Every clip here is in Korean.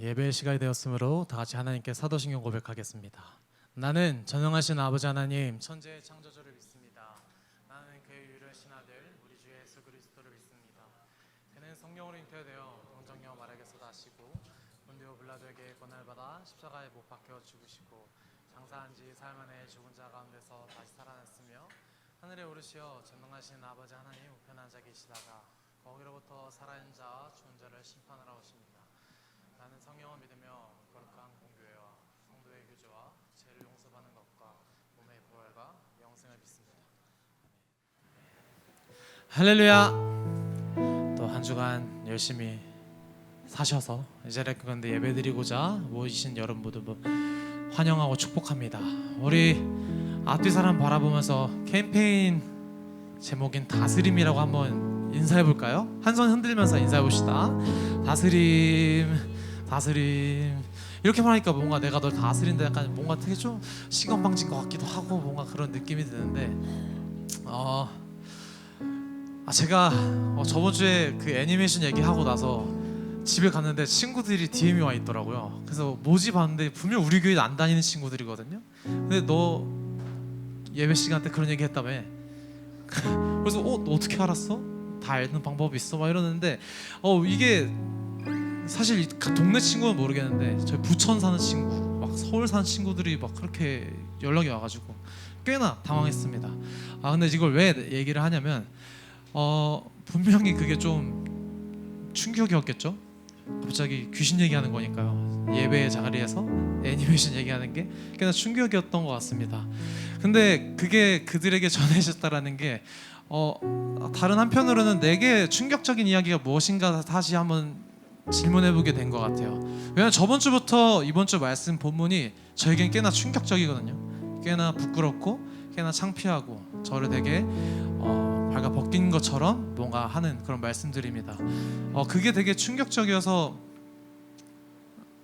예배의 시간이 되었으므로 다 같이 하나님께 사도신경 고백하겠습니다. 나는 전능하신 아버지 하나님 천지의 창조주를 믿습니다. 나는 그의 유일하신 아들 우리 주 예수 그리스도를 믿습니다. 그는 성령으로 잉태되어 동정녀 마리아에게서 나시고 본디오 빌라도에게 권한을 받아 십자가에 못 박혀 죽으시고 장사한 지 사흘 만에 죽은 자 가운데서 다시 살아났으며 하늘에 오르시어 전능하신 아버지 하나님 우편한 자 계시다가 거기로부터 살아있는 자와 죽은 자를 심판하러 오십니다. 나는 성령을 믿으며 거룩한 공교회와 성도의 교제와 죄를 용서받는 것과 몸의 부활과 영생을 믿습니다. 할렐루야. 또 한 주간 열심히 사셔서 이 자리에 그런데 예배드리고자 모이신 여러분 모두 환영하고 축복합니다. 우리 앞뒤 사람 바라보면서 캠페인 제목인 다스림이라고 한번 인사해 볼까요? 한 손 흔들면서 인사해 봅시다. 다스림 이렇게 말하니까 뭔가 내가 널 다스린다 약간 뭔가 되게 좀 시건방진 것 같기도 하고 뭔가 그런 느낌이 드는데 제가 저번 주에 그 애니메이션 얘기하고 나서 집에 갔는데 친구들이 DM이 와 있더라고요. 그래서 뭐지 봤는데 분명 우리 교회 안 다니는 친구들이거든요. 근데 너 예배 시간 때 그런 얘기 했다며. 그래서 너 어떻게 알았어? 다 아는 방법이 있어? 막 이러는데 이게 사실 동네 친구는 모르겠는데 저희 부천 사는 친구, 막 서울 사는 친구들이 막 그렇게 연락이 와가지고 꽤나 당황했습니다. 근데 이걸 왜 얘기를 하냐면 분명히 그게 좀 충격이었겠죠. 갑자기 귀신 얘기하는 거니까요. 예배 자리에서 애니메이션 얘기하는 게 꽤나 충격이었던 것 같습니다. 근데 그게 그들에게 전해졌다라는 게 다른 한편으로는 내게 충격적인 이야기가 무엇인가 다시 한번 질문해보게 된 것 같아요. 왜냐하면 저번 주부터 이번 주 말씀 본문이 저에겐 꽤나 충격적이거든요. 꽤나 부끄럽고 꽤나 창피하고 저를 되게 발가 벗긴 것처럼 뭔가 하는 그런 말씀들입니다. 그게 되게 충격적이어서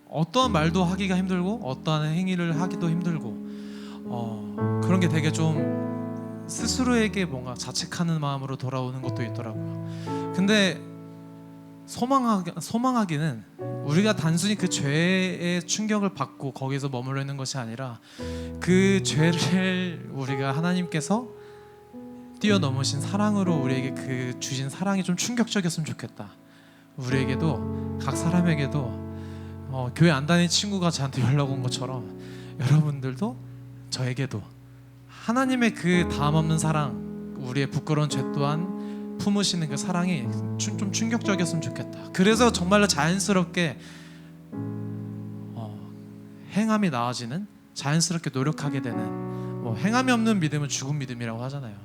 어떠한 말도 하기가 힘들고 어떠한 행위를 하기도 힘들고 그런 게 되게 좀 스스로에게 뭔가 자책하는 마음으로 돌아오는 것도 있더라고요. 근데 소망하기는 우리가 단순히 그 죄의 충격을 받고 거기서 머물러 있는 것이 아니라 그 죄를 우리가 하나님께서 뛰어넘으신 사랑으로 우리에게 그 주신 사랑이 좀 충격적이었으면 좋겠다. 우리에게도 각 사람에게도 교회 안 다니는 친구가 저한테 연락 온 것처럼 여러분들도 저에게도 하나님의 그 다음 없는 사랑, 우리의 부끄러운 죄 또한 품으시는 그 사랑이 좀 충격적이었으면 좋겠다. 그래서 정말로 자연스럽게 행함이 나아지는, 자연스럽게 노력하게 되는, 행함이 없는 믿음은 죽은 믿음이라고 하잖아요.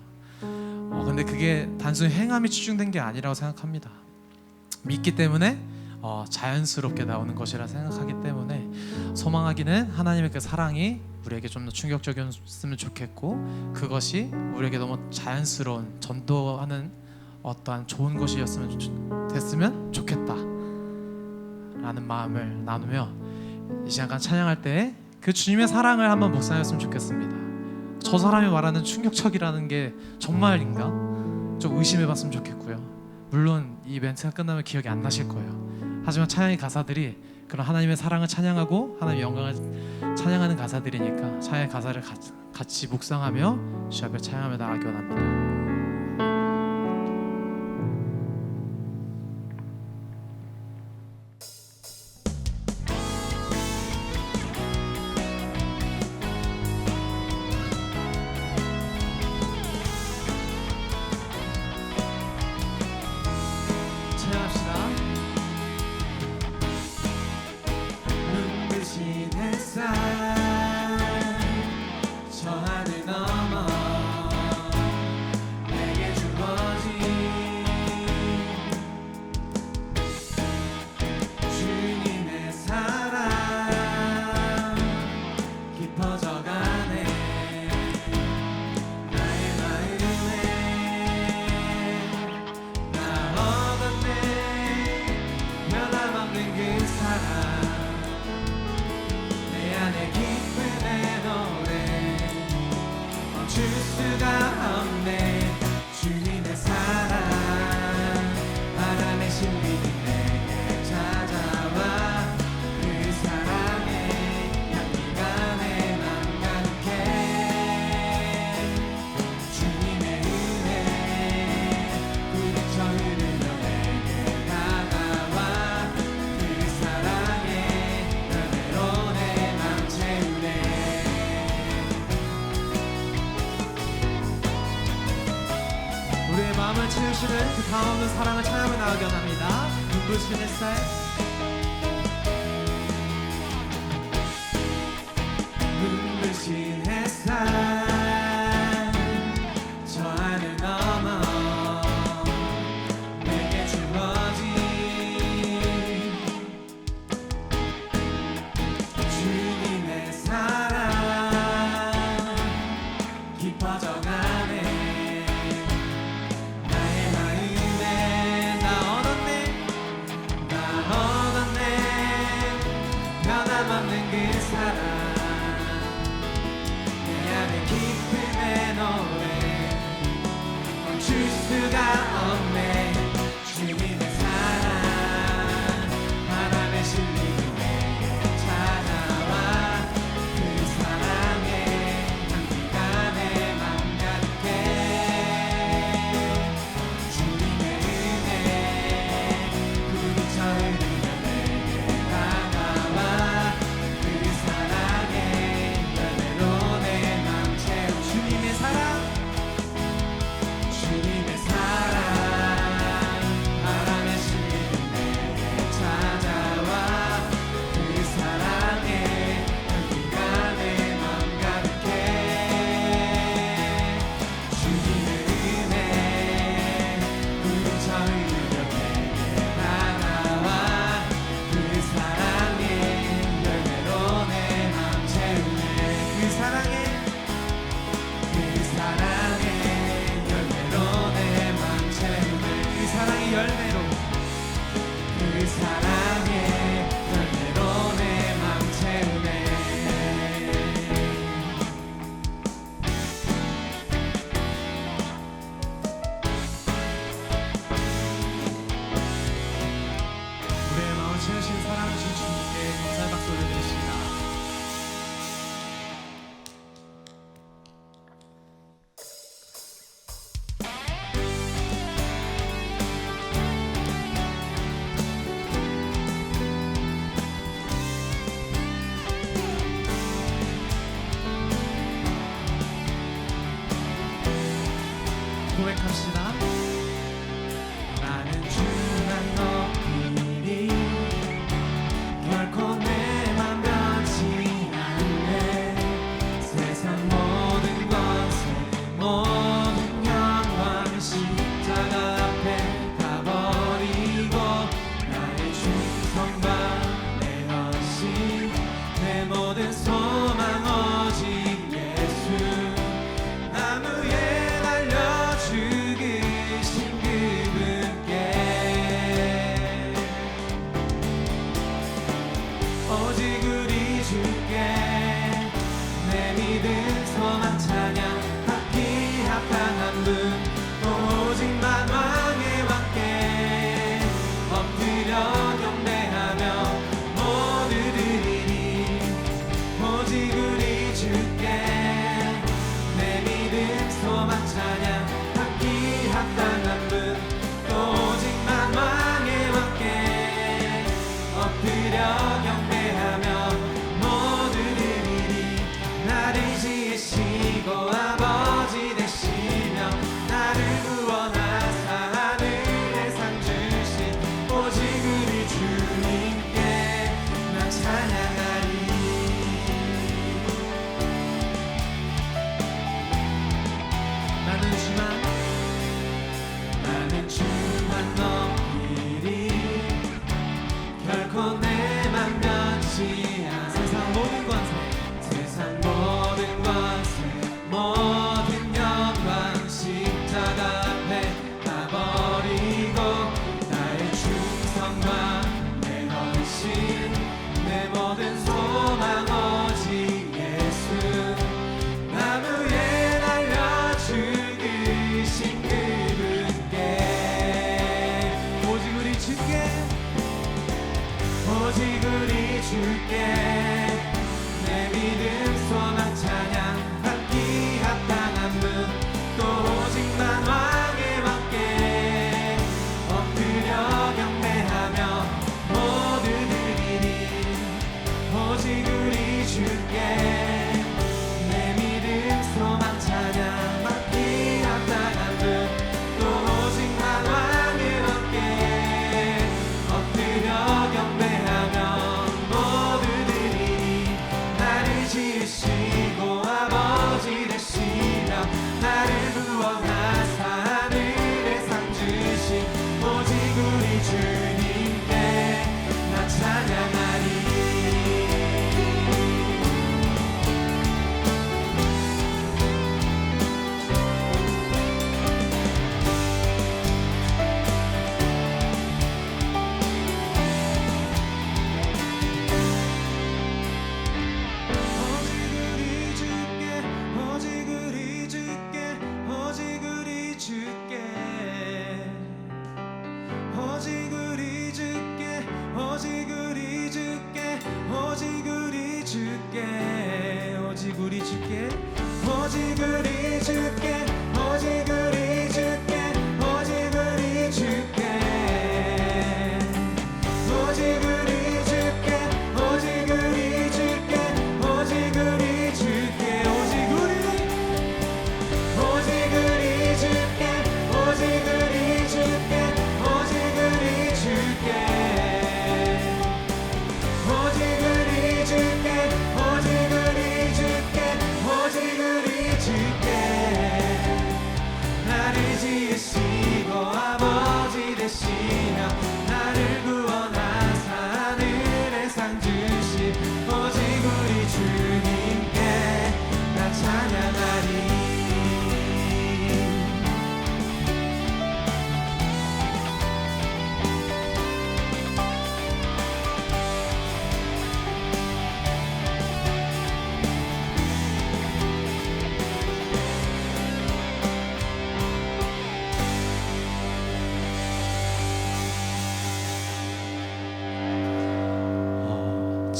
근데 그게 단순히 행함이 치중된 게 아니라고 생각합니다. 믿기 때문에 자연스럽게 나오는 것이라 생각하기 때문에 소망하기는 하나님의 그 사랑이 우리에게 좀 더 충격적이었으면 좋겠고 그것이 우리에게 너무 자연스러운 전도하는 어떠한 좋은 것이었으면 됐으면 좋겠다 라는 마음을 나누며 이 시간 찬양할 때 그 주님의 사랑을 한번 묵상했으면 좋겠습니다. 저 사람이 말하는 충격적이라는 게 정말인가? 좀 의심해봤으면 좋겠고요. 물론 이 멘트가 끝나면 기억이 안 나실 거예요. 하지만 찬양의 가사들이 그런 하나님의 사랑을 찬양하고 하나님의 영광을 찬양하는 가사들이니까 찬양의 가사를 같이 묵상하며 주 앞에 찬양하며 나가기 원합니다. 애니메이션은 그 다음은 사랑을 찬양하며 나가게 원합니다. 눈부신 햇살 눈부신 햇살 저 하늘 넘어 내게 주어진 주님의 사랑 깊어져가네 나의 마음에 나 얻었네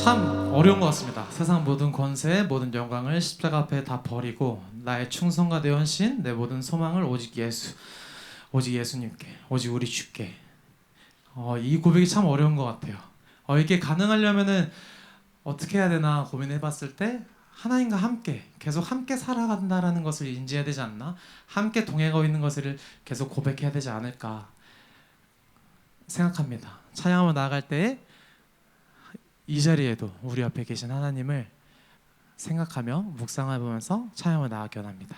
참 어려운 것 같습니다. 세상 모든 권세, 모든 영광을 십자가 앞에 다 버리고 나의 충성과 내 헌신, 내 모든 소망을 오직 예수님께, 오직 우리 주께. 이 고백이 참 어려운 것 같아요. 이게 가능하려면은 어떻게 해야 되나 고민해봤을 때 하나님과 함께 계속 함께 살아간다라는 것을 인지해야 되지 않나? 함께 동행하고 있는 것을 계속 고백해야 되지 않을까 생각합니다. 찬양하며 나아갈 때 이 자리에도 우리 앞에 계신 하나님을 생각하며 묵상해보면서 찬양을 나아가기 원합니다.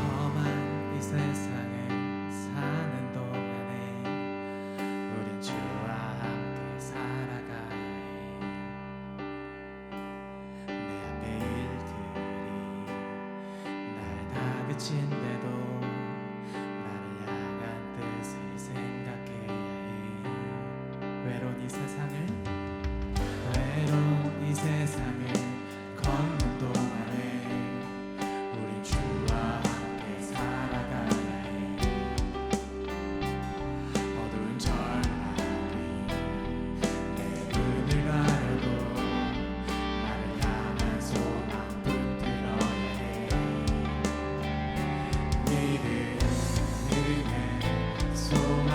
험한 이 세상을 사는 동안에 우린 주와 함께 살아가야 해. 내 앞에 일들이 나를 다그친데도 나를 향한 뜻을 생각해야 해. 외로운 이 세상을 걷는 동안에 우린 주와 함께 살아가야 해. 어두운 전날이 내 눈을 가려도 나를 향한 소망 붙들어야 해. 믿음, 은혜, 소망,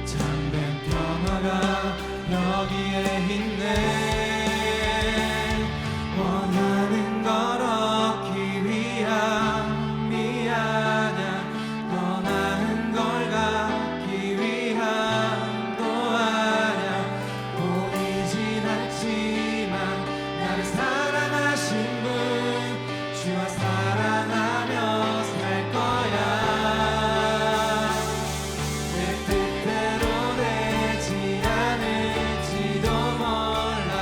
참된 평화가 여기에 있네. 원하는 걸 얻기 위함이 아냐, 더 나은 걸 갖기 위함도 아냐. 보이진 않지만 나를 사랑하신 분, 주와 사랑하며 살 거야. 내 뜻대로 되지 않을지도 몰라.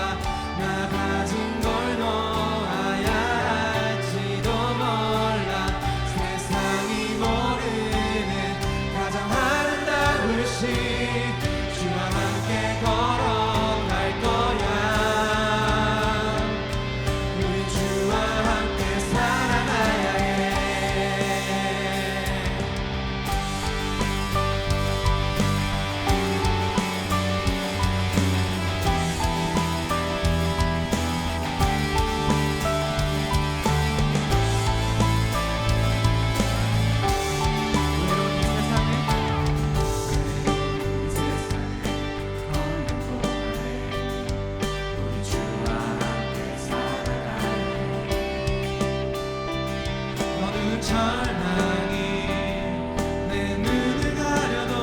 나 가진 걸 놓아야 할지도 몰라. 세상이 모르는 가장 아름다운 신, 주와 함께 걸어갈 거야. 우리 주와 함께 살아가야 해. 외로운 이 세상을 걷는 동안에 우리 주와 함께 살아가야 해. 어두운 절망이 내 눈을 가려도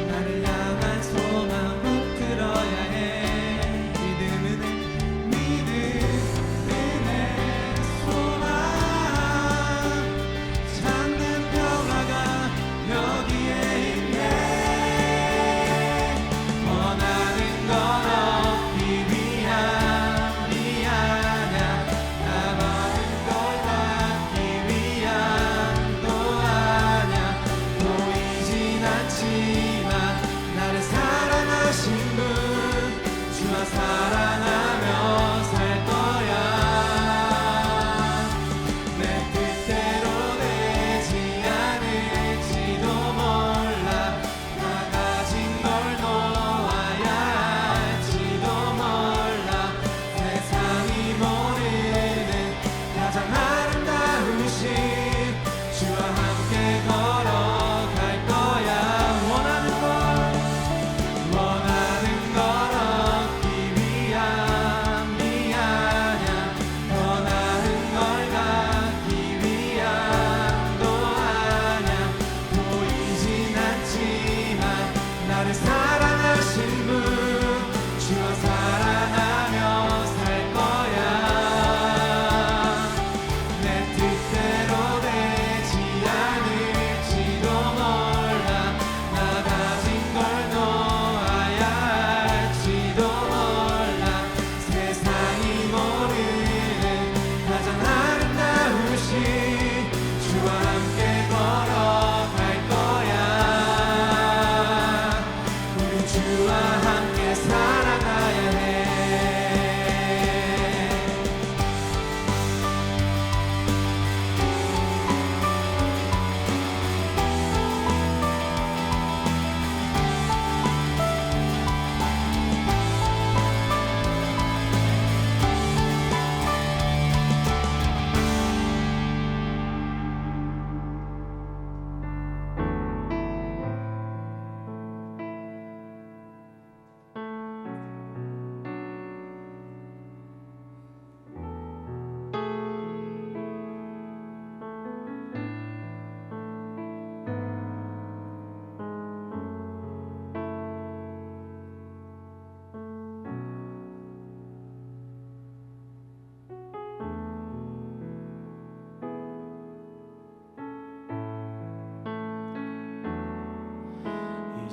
나를 향한 소망 붙들어야 해. 믿음, 은혜, 소망, 참된 평화가 여기에 있네. 원하는 건 얻기 위함이 아냐, 나 많은 걸 갖기 위함도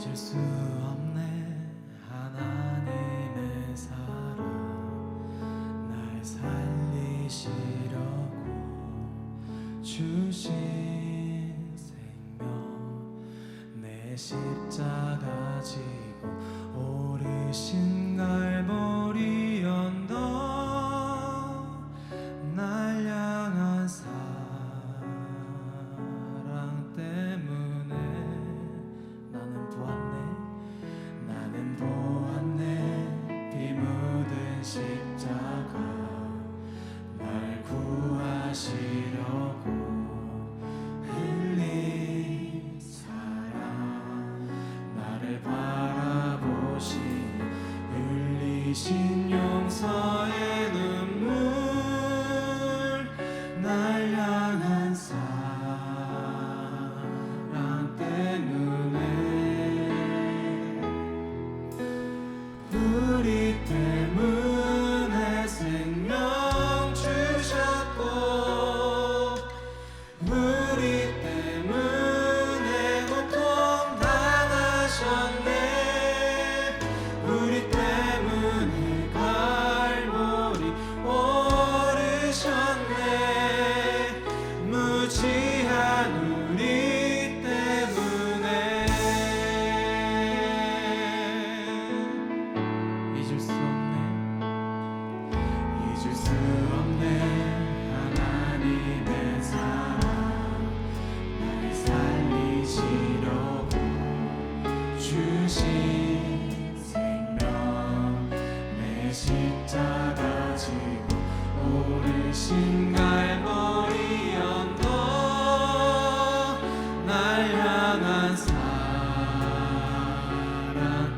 잊을 수 없네 하나님의 사랑 날 살리시려고 주신 생명 내 십자가 지고 오르신 갈보리 언덕 날 향한 사랑 때문에 나는 보았네 피 묻은 십자가 날 구하시려고 흘린 사랑 나를 바라보시니 흘리신 용서의 눈물 날 향한 사랑 때문에 우리 때문에 생명 주셨고 우리 때문에 고통 당하셨네 우리 때문에 갈보리 오르셨네 무지한 우리 때문에 잊을 수 없네 하나님의 사랑 날 살리시려고 주신 생명 내 십자가 지고 오르신 갈보리 언덕 날 향한 사랑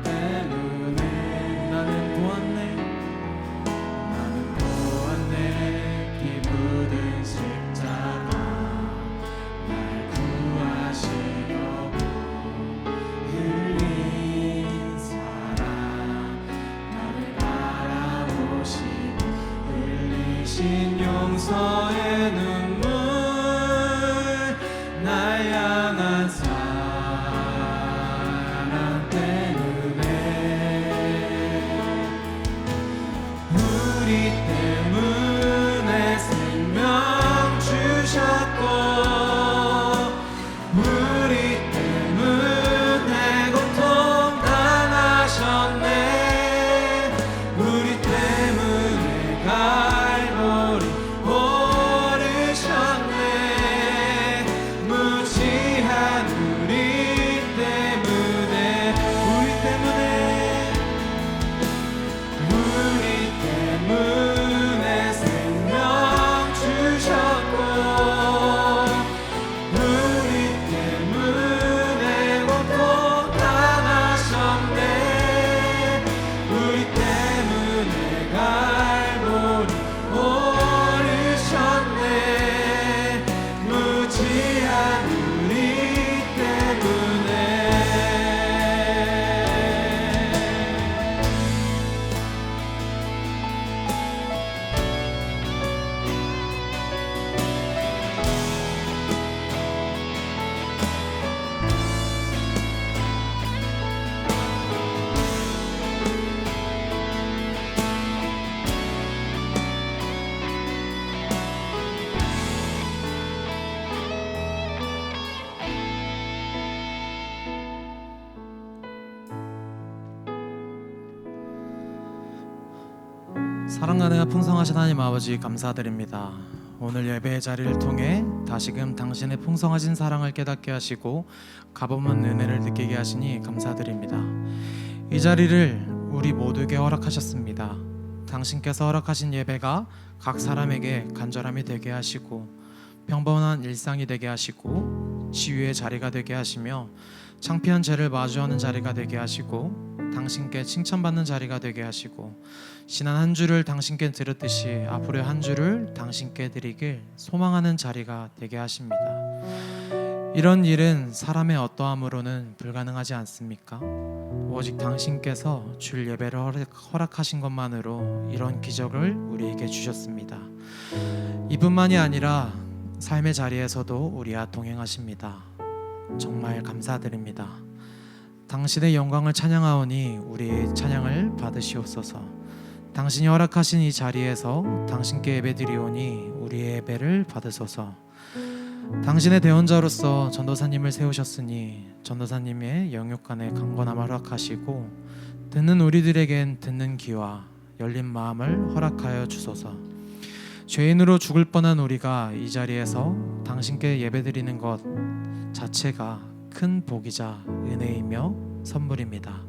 때문에 나는 보았네 피 묻은 십자가 날 구하시려고 흘린 사랑 나를 바라보시고 흘리신 용서의 눈물 날 향한 사랑 때문에 우리 때문에 생명 주셨고 우리 때문에 고통 당하셨네 우리 때문에 갈보리 오르셨네 무지한 우리 때문에 우리 때문에 생명 주셨고 우리 때문에 고통 당하셨네 우리 때문에 갈보리 오르셨네 무지한 우리 때문에 사랑하는 풍성하신 하나님 아버지 감사드립니다. 오늘 예배의 자리를 통해 다시금 당신의 풍성하신 사랑을 깨닫게 하시고 값없는 은혜를 느끼게 하시니 감사드립니다. 이 자리를 우리 모두에게 허락하셨습니다. 당신께서 허락하신 예배가 각 사람에게 간절함이 되게 하시고 평범한 일상이 되게 하시고 치유의 자리가 되게 하시며 창피한 죄를 마주하는 자리가 되게 하시고 당신께 칭찬받는 자리가 되게 하시고 지난 한 주를 당신께 드렸듯이 앞으로의 한 주를 당신께 드리길 소망하는 자리가 되게 하십니다. 이런 일은 사람의 어떠함으로는 불가능하지 않습니까? 오직 당신께서 줄 예배를 허락하신 것만으로 이런 기적을 우리에게 주셨습니다. 이뿐만이 아니라 삶의 자리에서도 우리와 동행하십니다. 정말 감사드립니다. 당신의 영광을 찬양하오니 우리의 찬양을 받으시옵소서. 당신이 허락하신 이 자리에서 당신께 예배드리오니 우리의 예배를 받으소서. 당신의 대언자로서 전도사님을 세우셨으니 전도사님의 영육간의 강건함을 허락하시고 듣는 우리들에겐 듣는 귀와 열린 마음을 허락하여 주소서. 죄인으로 죽을 뻔한 우리가 이 자리에서 당신께 예배드리는 것 자체가 큰 복이자 은혜이며 선물입니다.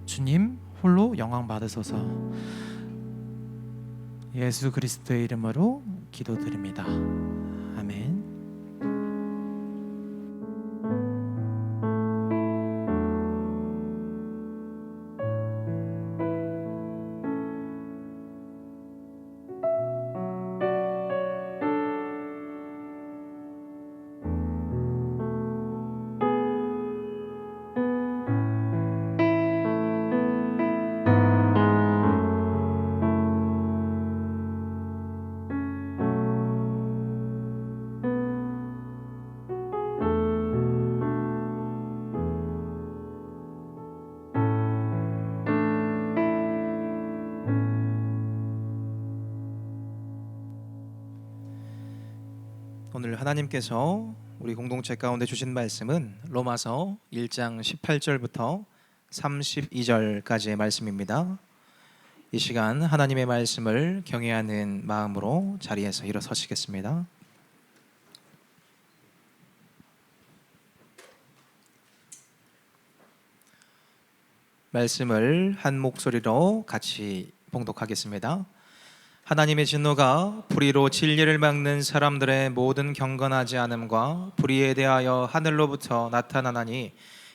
주님 홀로 영광 받으소서. 예수 그리스도의 이름으로 기도드립니다. 아멘. 오늘 하나님께서 우리 공동체 가운데 주신 말씀은 로마서 1장 18절부터 32절까지의 말씀입니다. 이 시간 하나님의 말씀을 경외하는 마음으로 자리에서 일어서시겠습니다. 말씀을 한 목소리로 같이 봉독하겠습니다. 하나님의 진노가 불의로 진리를 막는 사람들의 모든 경건하지 않음과 불의에 대하여 하늘로부터 나타나나니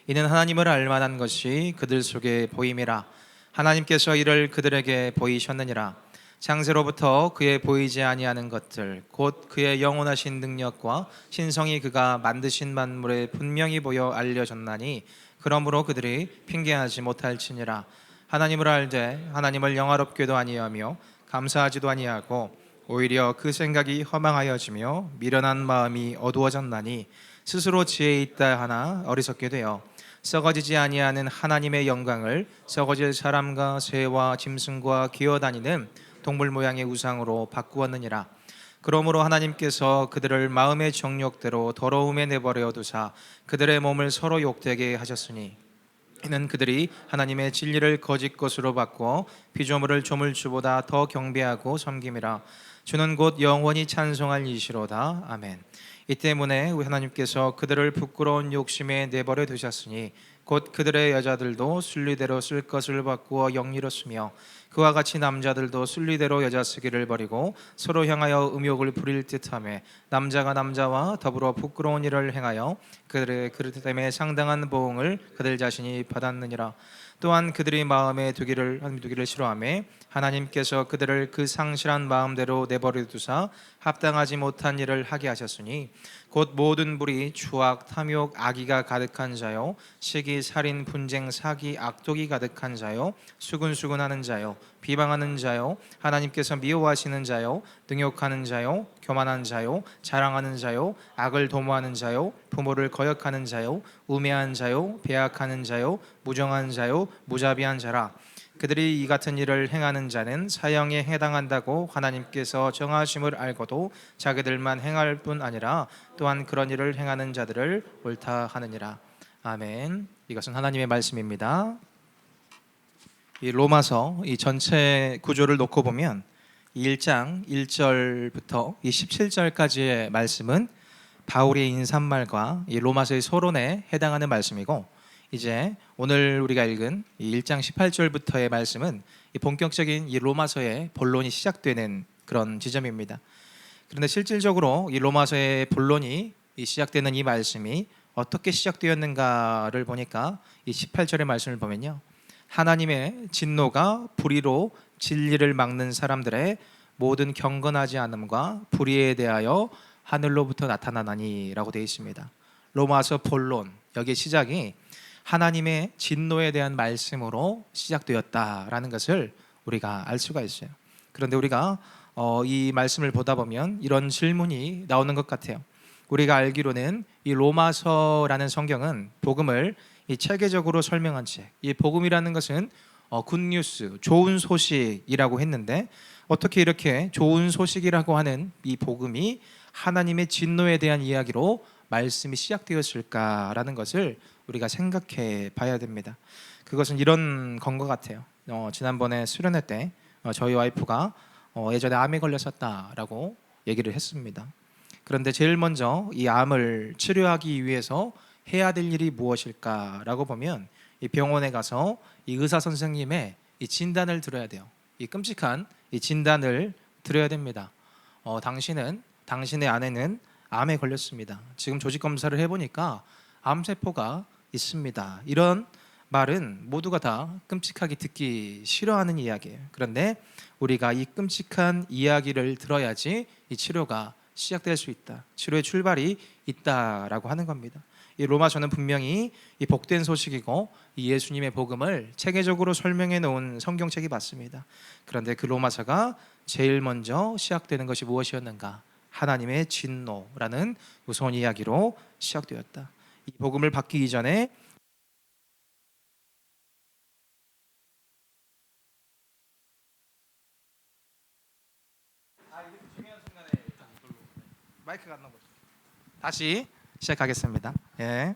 이는 하나님을 알만한 것이 그들 속에 보임이라. 하나님께서 이를 그들에게 보이셨느니라. 창세로부터 그의 보이지 아니하는 것들 곧 그의 영원하신 능력과 신성이 그가 만드신 만물에 분명히 보여 알려졌나니 그러므로 그들이 핑계하지 못할지니라. 하나님을 알되 하나님을 영화롭게도 아니하며 감사하지도 아니하고 오히려 그 생각이 허망하여지며 미련한 마음이 어두워졌나니 스스로 지혜 있다 하나 어리석게 되어 썩어지지 아니하는 하나님의 영광을 썩어질 사람과 새와 짐승과 기어다니는 동물 모양의 우상으로 바꾸었느니라. 그러므로 하나님께서 그들을 마음의 정욕대로 더러움에 내버려 두사 그들의 몸을 서로 욕되게 하셨으니 이는 그들이 하나님의 진리를 거짓 것으로 바꾸어 피조물을 조물주보다 더 경배하고 섬김이라. 주는 곧 영원히 찬송할 이시로다. 아멘. 이 때문에 우리 하나님께서 그들을 부끄러운 욕심에 내버려 두셨으니 곧 그들의 여자들도 순리대로 쓸 것을 바꾸어 영리로 쓰며 그와 같이 남자들도 순리대로 여자 쓰기를 버리고 서로 향하여 음욕을 부릴 듯하며 남자가 남자와 더불어 부끄러운 일을 행하여 그들의 그릇 때문에 상당한 보응을 그들 자신이 받았느니라. 또한 그들이 마음에 두기를 싫어하며 하나님께서 그들을 그 상실한 마음대로 내버려 두사 합당하지 못한 일을 하게 하셨으니 곧 모든 불의 추악 탐욕 악의가 가득한 자요 시기 살인 분쟁 사기 악독이 가득한 자요 수근수근하는 자요 비방하는 자요 하나님께서 미워하시는 자요 능욕하는 자요 교만한 자요 자랑하는 자요 악을 도모하는 자요 부모를 거역하는 자요 우매한 자요 배악하는 자요 무정한 자요 무자비한 자라. 그들이 이 같은 일을 행하는 자는 사형에 해당한다고 하나님께서 정하심을 알고도 자기들만 행할 뿐 아니라 또한 그런 일을 행하는 자들을 옳다 하느니라. 아멘. 이것은 하나님의 말씀입니다. 이 로마서 이 전체 구조를 놓고 보면 1장 1절부터 이 17절까지의 말씀은 바울의 인사말과 이 로마서의 서론에 해당하는 말씀이고 이제 오늘 우리가 읽은 이 1장 18절부터의 말씀은 이 본격적인 이 로마서의 본론이 시작되는 그런 지점입니다. 그런데 실질적으로 이 로마서의 본론이 시작되는 이 말씀이 어떻게 시작되었는가를 보니까 이 18절의 말씀을 보면요, 하나님의 진노가 불의로 진리를 막는 사람들의 모든 경건하지 않음과 불의에 대하여 하늘로부터 나타나나니라고 되어 있습니다. 로마서 본론 여기 시작이 하나님의 진노에 대한 말씀으로 시작되었다라는 것을 우리가 알 수가 있어요. 그런데 우리가 이 말씀을 보다 보면 이런 질문이 나오는 것 같아요. 우리가 알기로는 이 로마서라는 성경은 복음을 이 체계적으로 설명한 책. 이 복음이라는 것은 굿뉴스, 좋은 소식이라고 했는데 어떻게 이렇게 좋은 소식이라고 하는 이 복음이 하나님의 진노에 대한 이야기로 말씀이 시작되었을까라는 것을 우리가 생각해 봐야 됩니다. 그것은 이런 건 것 같아요. 지난번에 수련회 때 저희 와이프가 예전에 암에 걸렸었다라고 얘기를 했습니다. 그런데 제일 먼저 이 암을 치료하기 위해서 해야 될 일이 무엇일까라고 보면 이 병원에 가서 이 의사 선생님의 이 진단을 들어야 돼요. 이 끔찍한 이 진단을 들어야 됩니다. 당신의 아내는 암에 걸렸습니다. 지금 조직 검사를 해보니까 암세포가 있습니다. 이런 말은 모두가 다 끔찍하게 듣기 싫어하는 이야기예요. 그런데 우리가 이 끔찍한 이야기를 들어야지 이 치료가 시작될 수 있다. 치료의 출발이 있다라고 하는 겁니다. 이 로마서는 분명히 이 복된 소식이고 이 예수님의 복음을 체계적으로 설명해 놓은 성경책이 맞습니다. 그런데 그 로마서가 제일 먼저 시작되는 것이 무엇이었는가? 하나님의 진노라는 무서운 이야기로 시작되었다. 이 복음을 받기 이전에 마이크가 안 나오고 다시 시작하겠습니다. 예.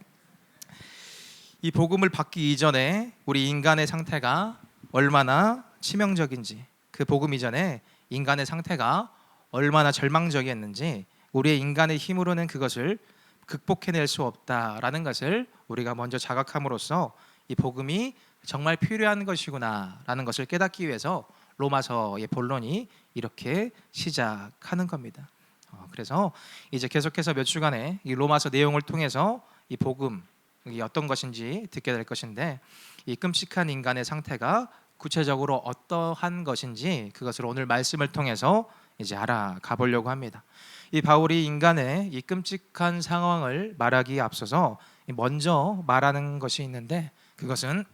이 복음을 받기 이전에 우리 인간의 상태가 얼마나 치명적인지, 그 복음 이전에 인간의 상태가 얼마나 절망적이었는지 우리의 인간의 힘으로는 그것을 극복해낼 수 없다라는 것을 우리가 먼저 자각함으로써 이 복음이 정말 필요한 것이구나라는 것을 깨닫기 위해서 로마서의 본론이 이렇게 시작하는 겁니다. 그래서 이제 계속해서 몇 주간의 이 로마서 내용을 통해서 이 복음이 어떤 것인지 듣게 될 것인데, 이 끔찍한 인간의 상태가 구체적으로 어떠한 것인지 그것을 오늘 말씀을 통해서 이제 알아가 보려고 합니다. 이 바울이 인간의 이 끔찍한 상황을 말하기에 앞서서 먼저 말하는 것이 있는데, 그것은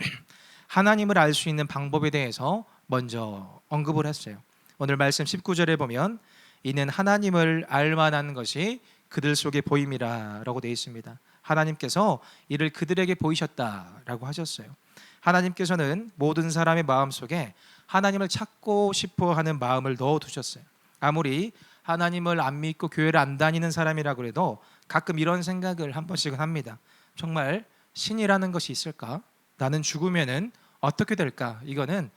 하나님을 알 수 있는 방법에 대해서 먼저 언급을 했어요. 오늘 말씀 19절에 보면 이는 하나님을 알 만한 것이 그들 속에 보임이라라고 되어 있습니다. 하나님께서 이를 그들에게 보이셨다라고 하셨어요. 하나님께서는 모든 사람의 마음속에 하나님을 찾고 싶어하는 마음을 넣어두셨어요. 아무리 하나님을 안 믿고 교회를 안 다니는 사람이라고 해도 가끔 이런 생각을 한 번씩은 합니다. 정말 신이라는 것이 있을까? 나는 죽으면은 어떻게 될까? 이거는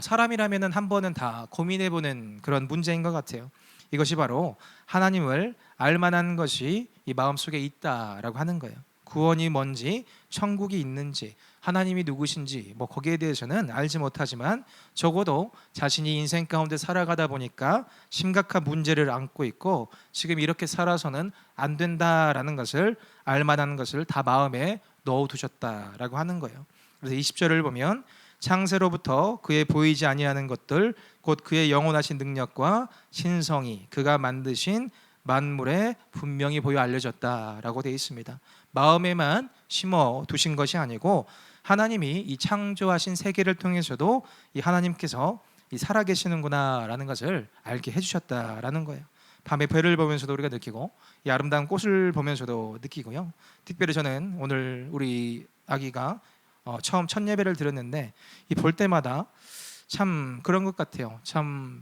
사람이라면은 한 번은 다 고민해보는 그런 문제인 것 같아요. 이것이 바로 하나님을 알만한 것이 이 마음속에 있다라고 하는 거예요. 구원이 뭔지, 천국이 있는지, 하나님이 누구신지 거기에 대해서는 알지 못하지만 적어도 자신이 인생 가운데 살아가다 보니까 심각한 문제를 안고 있고 지금 이렇게 살아서는 안 된다라는 것을 알만한 것을 다 마음에 넣어두셨다라고 하는 거예요. 그래서 20절을 보면 창세로부터 그의 보이지 아니하는 것들 곧 그의 영원하신 능력과 신성이 그가 만드신 만물에 분명히 보여 알려졌다라고 되어 있습니다. 마음에만 심어 두신 것이 아니고 하나님이 이 창조하신 세계를 통해서도 이 하나님께서 이 살아계시는구나라는 것을 알게 해주셨다라는 거예요. 밤에 별을 보면서도 우리가 느끼고 이 아름다운 꽃을 보면서도 느끼고요. 특별히 저는 오늘 우리 아기가 처음 첫 예배를 드렸는데 이 볼 때마다 참 그런 것 같아요. 참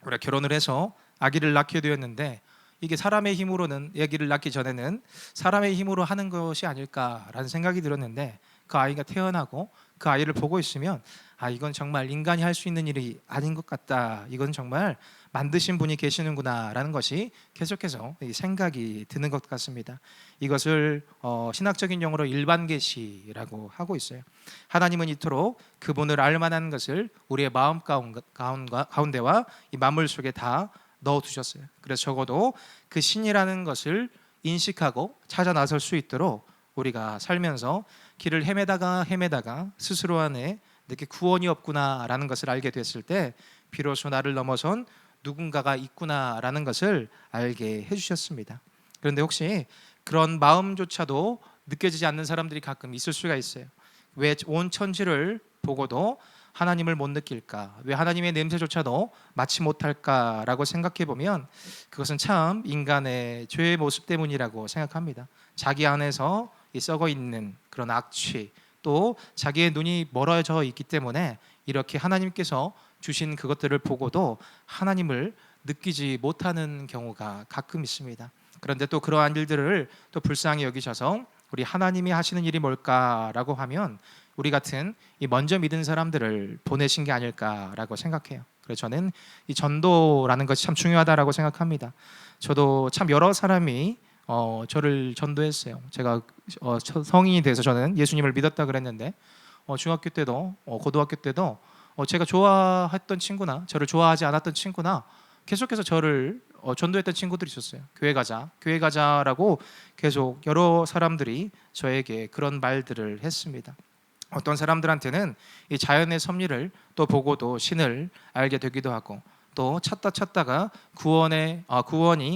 우리가 결혼을 해서 아기를 낳게 되었는데 이게 사람의 힘으로는, 아기를 낳기 전에는 사람의 힘으로 하는 것이 아닐까라는 생각이 들었는데 그 아이가 태어나고 그 아이를 보고 있으면 이건 정말 인간이 할 수 있는 일이 아닌 것 같다. 이건 정말 만드신 분이 계시는구나라는 것이 계속해서 생각이 드는 것 같습니다. 이것을 신학적인 용어로 일반 계시라고 하고 있어요. 하나님은 이토록 그분을 알 만한 것을 우리의 마음 가운데와 이 만물 속에 다 넣어두셨어요. 그래서 적어도 그 신이라는 것을 인식하고 찾아 나설 수 있도록 우리가 살면서 길을 헤매다가 스스로 안에 이렇게 구원이 없구나라는 것을 알게 됐을 때 비로소 나를 넘어선 누군가가 있구나라는 것을 알게 해주셨습니다. 그런데 혹시 그런 마음조차도 느껴지지 않는 사람들이 가끔 있을 수가 있어요. 왜 온 천지를 보고도 하나님을 못 느낄까? 왜 하나님의 냄새조차도 맡지 못할까라고 생각해 보면 그것은 참 인간의 죄의 모습 때문이라고 생각합니다. 자기 안에서 이 썩어 있는 그런 악취, 또 자기의 눈이 멀어져 있기 때문에 이렇게 하나님께서 주신 그것들을 보고도 하나님을 느끼지 못하는 경우가 가끔 있습니다. 그런데 또 그러한 일들을 또 불쌍히 여기셔서 우리 하나님이 하시는 일이 뭘까라고 하면 우리 같은 이 먼저 믿은 사람들을 보내신 게 아닐까라고 생각해요. 그래서 저는 이 전도라는 것이 참 중요하다라고 생각합니다. 저도 참 여러 사람이 저를 전도했어요. 제가 성인이 돼서 저는 예수님을 믿었다 그랬는데 중학교 때도 고등학교 때도 제가 좋아했던 친구나 저를 좋아하지 않았던 친구나 계속해서 저를 전도했던 친구들이 있었어요. 교회 가자라고 계속 여러 사람들이 저에게 그런 말들을 했습니다. 어떤 사람들한테는 이 자연의 섭리를 또 보고도 신을 알게 되기도 하고, 또 찾다가 구원이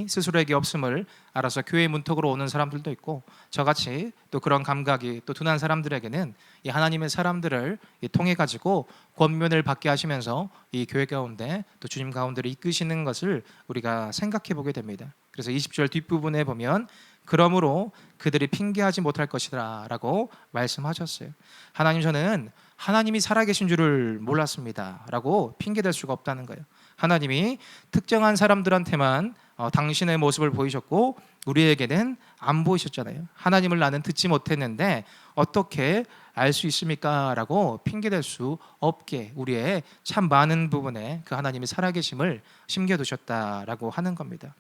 스스로에게 없음을 알아서 교회 문턱으로 오는 사람들도 있고, 저같이 또 그런 감각이 또 둔한 사람들에게는 이 하나님의 사람들을 통해 가지고 권면을 받게 하시면서 이 교회 가운데 또 주님 가운데를 이끄시는 것을 우리가 생각해 보게 됩니다. 그래서 20절 뒷부분에 보면 그러므로 그들이 핑계하지 못할 것이다 라고 말씀하셨어요. 하나님, 저는 하나님이 살아계신 줄을 몰랐습니다 라고 핑계댈 수가 없다는 거예요. 하나님이 특정한 사람들한테만 당신의 모습을 보이셨고 우리에게는 안 보이셨잖아요. 하나님을 나는 듣지 못했는데 어떻게 알 수 있습니까? 라고 핑계댈 수 없게 우리의 참 많은 부분에 그 하나님이 살아계심을 심겨두셨다라고 하는 겁니다.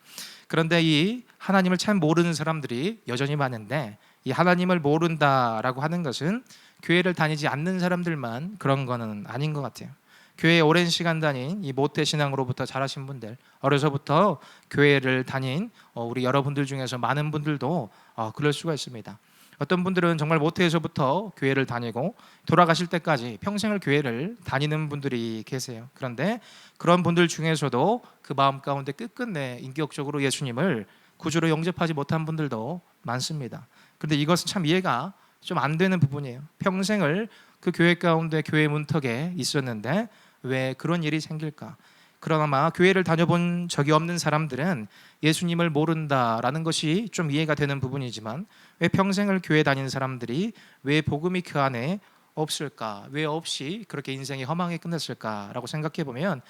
그런데 이 하나님을 참 모르는 사람들이 여전히 많은데, 이 하나님을 모른다라고 하는 것은 교회를 다니지 않는 사람들만 그런 거는 아닌 것 같아요. 교회에 오랜 시간 다닌 이 모태신앙으로부터 자라신 분들, 어려서부터 교회를 다닌 우리 여러분들 중에서 많은 분들도 그럴 수가 있습니다. 어떤 분들은 정말 모태에서부터 교회를 다니고 돌아가실 때까지 평생을 교회를 다니는 분들이 계세요. 그런데 그런 분들 중에서도 그 마음 가운데 끝끝내 인격적으로 예수님을 구주로 영접하지 못한 분들도 많습니다. 그런데 이것은 참 이해가 좀 안 되는 부분이에요. 평생을 그 교회 가운데 교회 문턱에 있었는데 왜 그런 일이 생길까? 그러나 교회를 다녀본 적이 없는 사람들은 예수님을 모른다라는 것이 좀 이해가 되는 부분이지만, 왜 평생을 교회 다니는 사람들이 왜 복음이 그 안에 없을까? 왜 없이 그렇게 인생이 허망하게 끝났을까라고 생각해 보면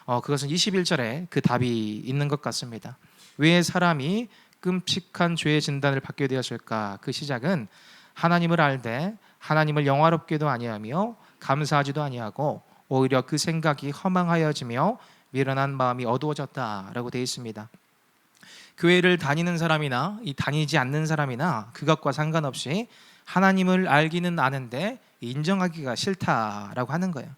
그것은 21절에 그 답이 있는 것 같습니다. 왜 사람이 끔찍한 죄의 진단을 받게 되었을까? 그 시작은 하나님을 알되 하나님을 영화롭게도 아니하며 감사하지도 아니하고 오히려 그 생각이 허망하여지며 미련한 마음이 어두워졌다라고 되어 있습니다. 교회를 다니는 사람이나 다니지 않는 사람이나 그것과 상관없이 하나님을 알기는 아는데 인정하기가 싫다라고 하는 거예요.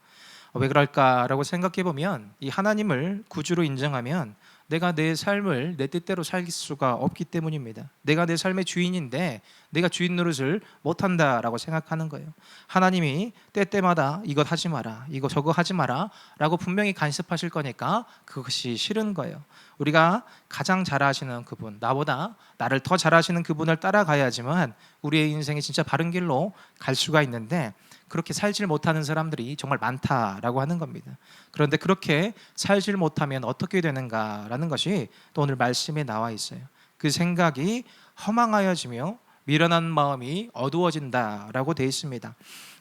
왜 그럴까라고 생각해 보면, 이 하나님을 구주로 인정하면 내가 내 삶을 내 뜻대로 살 수가 없기 때문입니다. 내가 내 삶의 주인인데 내가 주인 노릇을 못한다라고 생각하는 거예요. 하나님이 때때마다 이것 하지 마라, 이거 저거 하지 마라 라고 분명히 간섭하실 거니까 그것이 싫은 거예요. 우리가 가장 잘 아시는 그분, 나보다 나를 더 잘 아시는 그분을 따라가야지만 우리의 인생이 진짜 바른 길로 갈 수가 있는데, 그렇게 살질 못하는 사람들이 정말 많다라고 하는 겁니다. 그런데 그렇게 살질 못하면 어떻게 되는가라는 것이 또 오늘 말씀에 나와 있어요. 그 생각이 허망하여지며 미련한 마음이 어두워진다라고 되어 있습니다.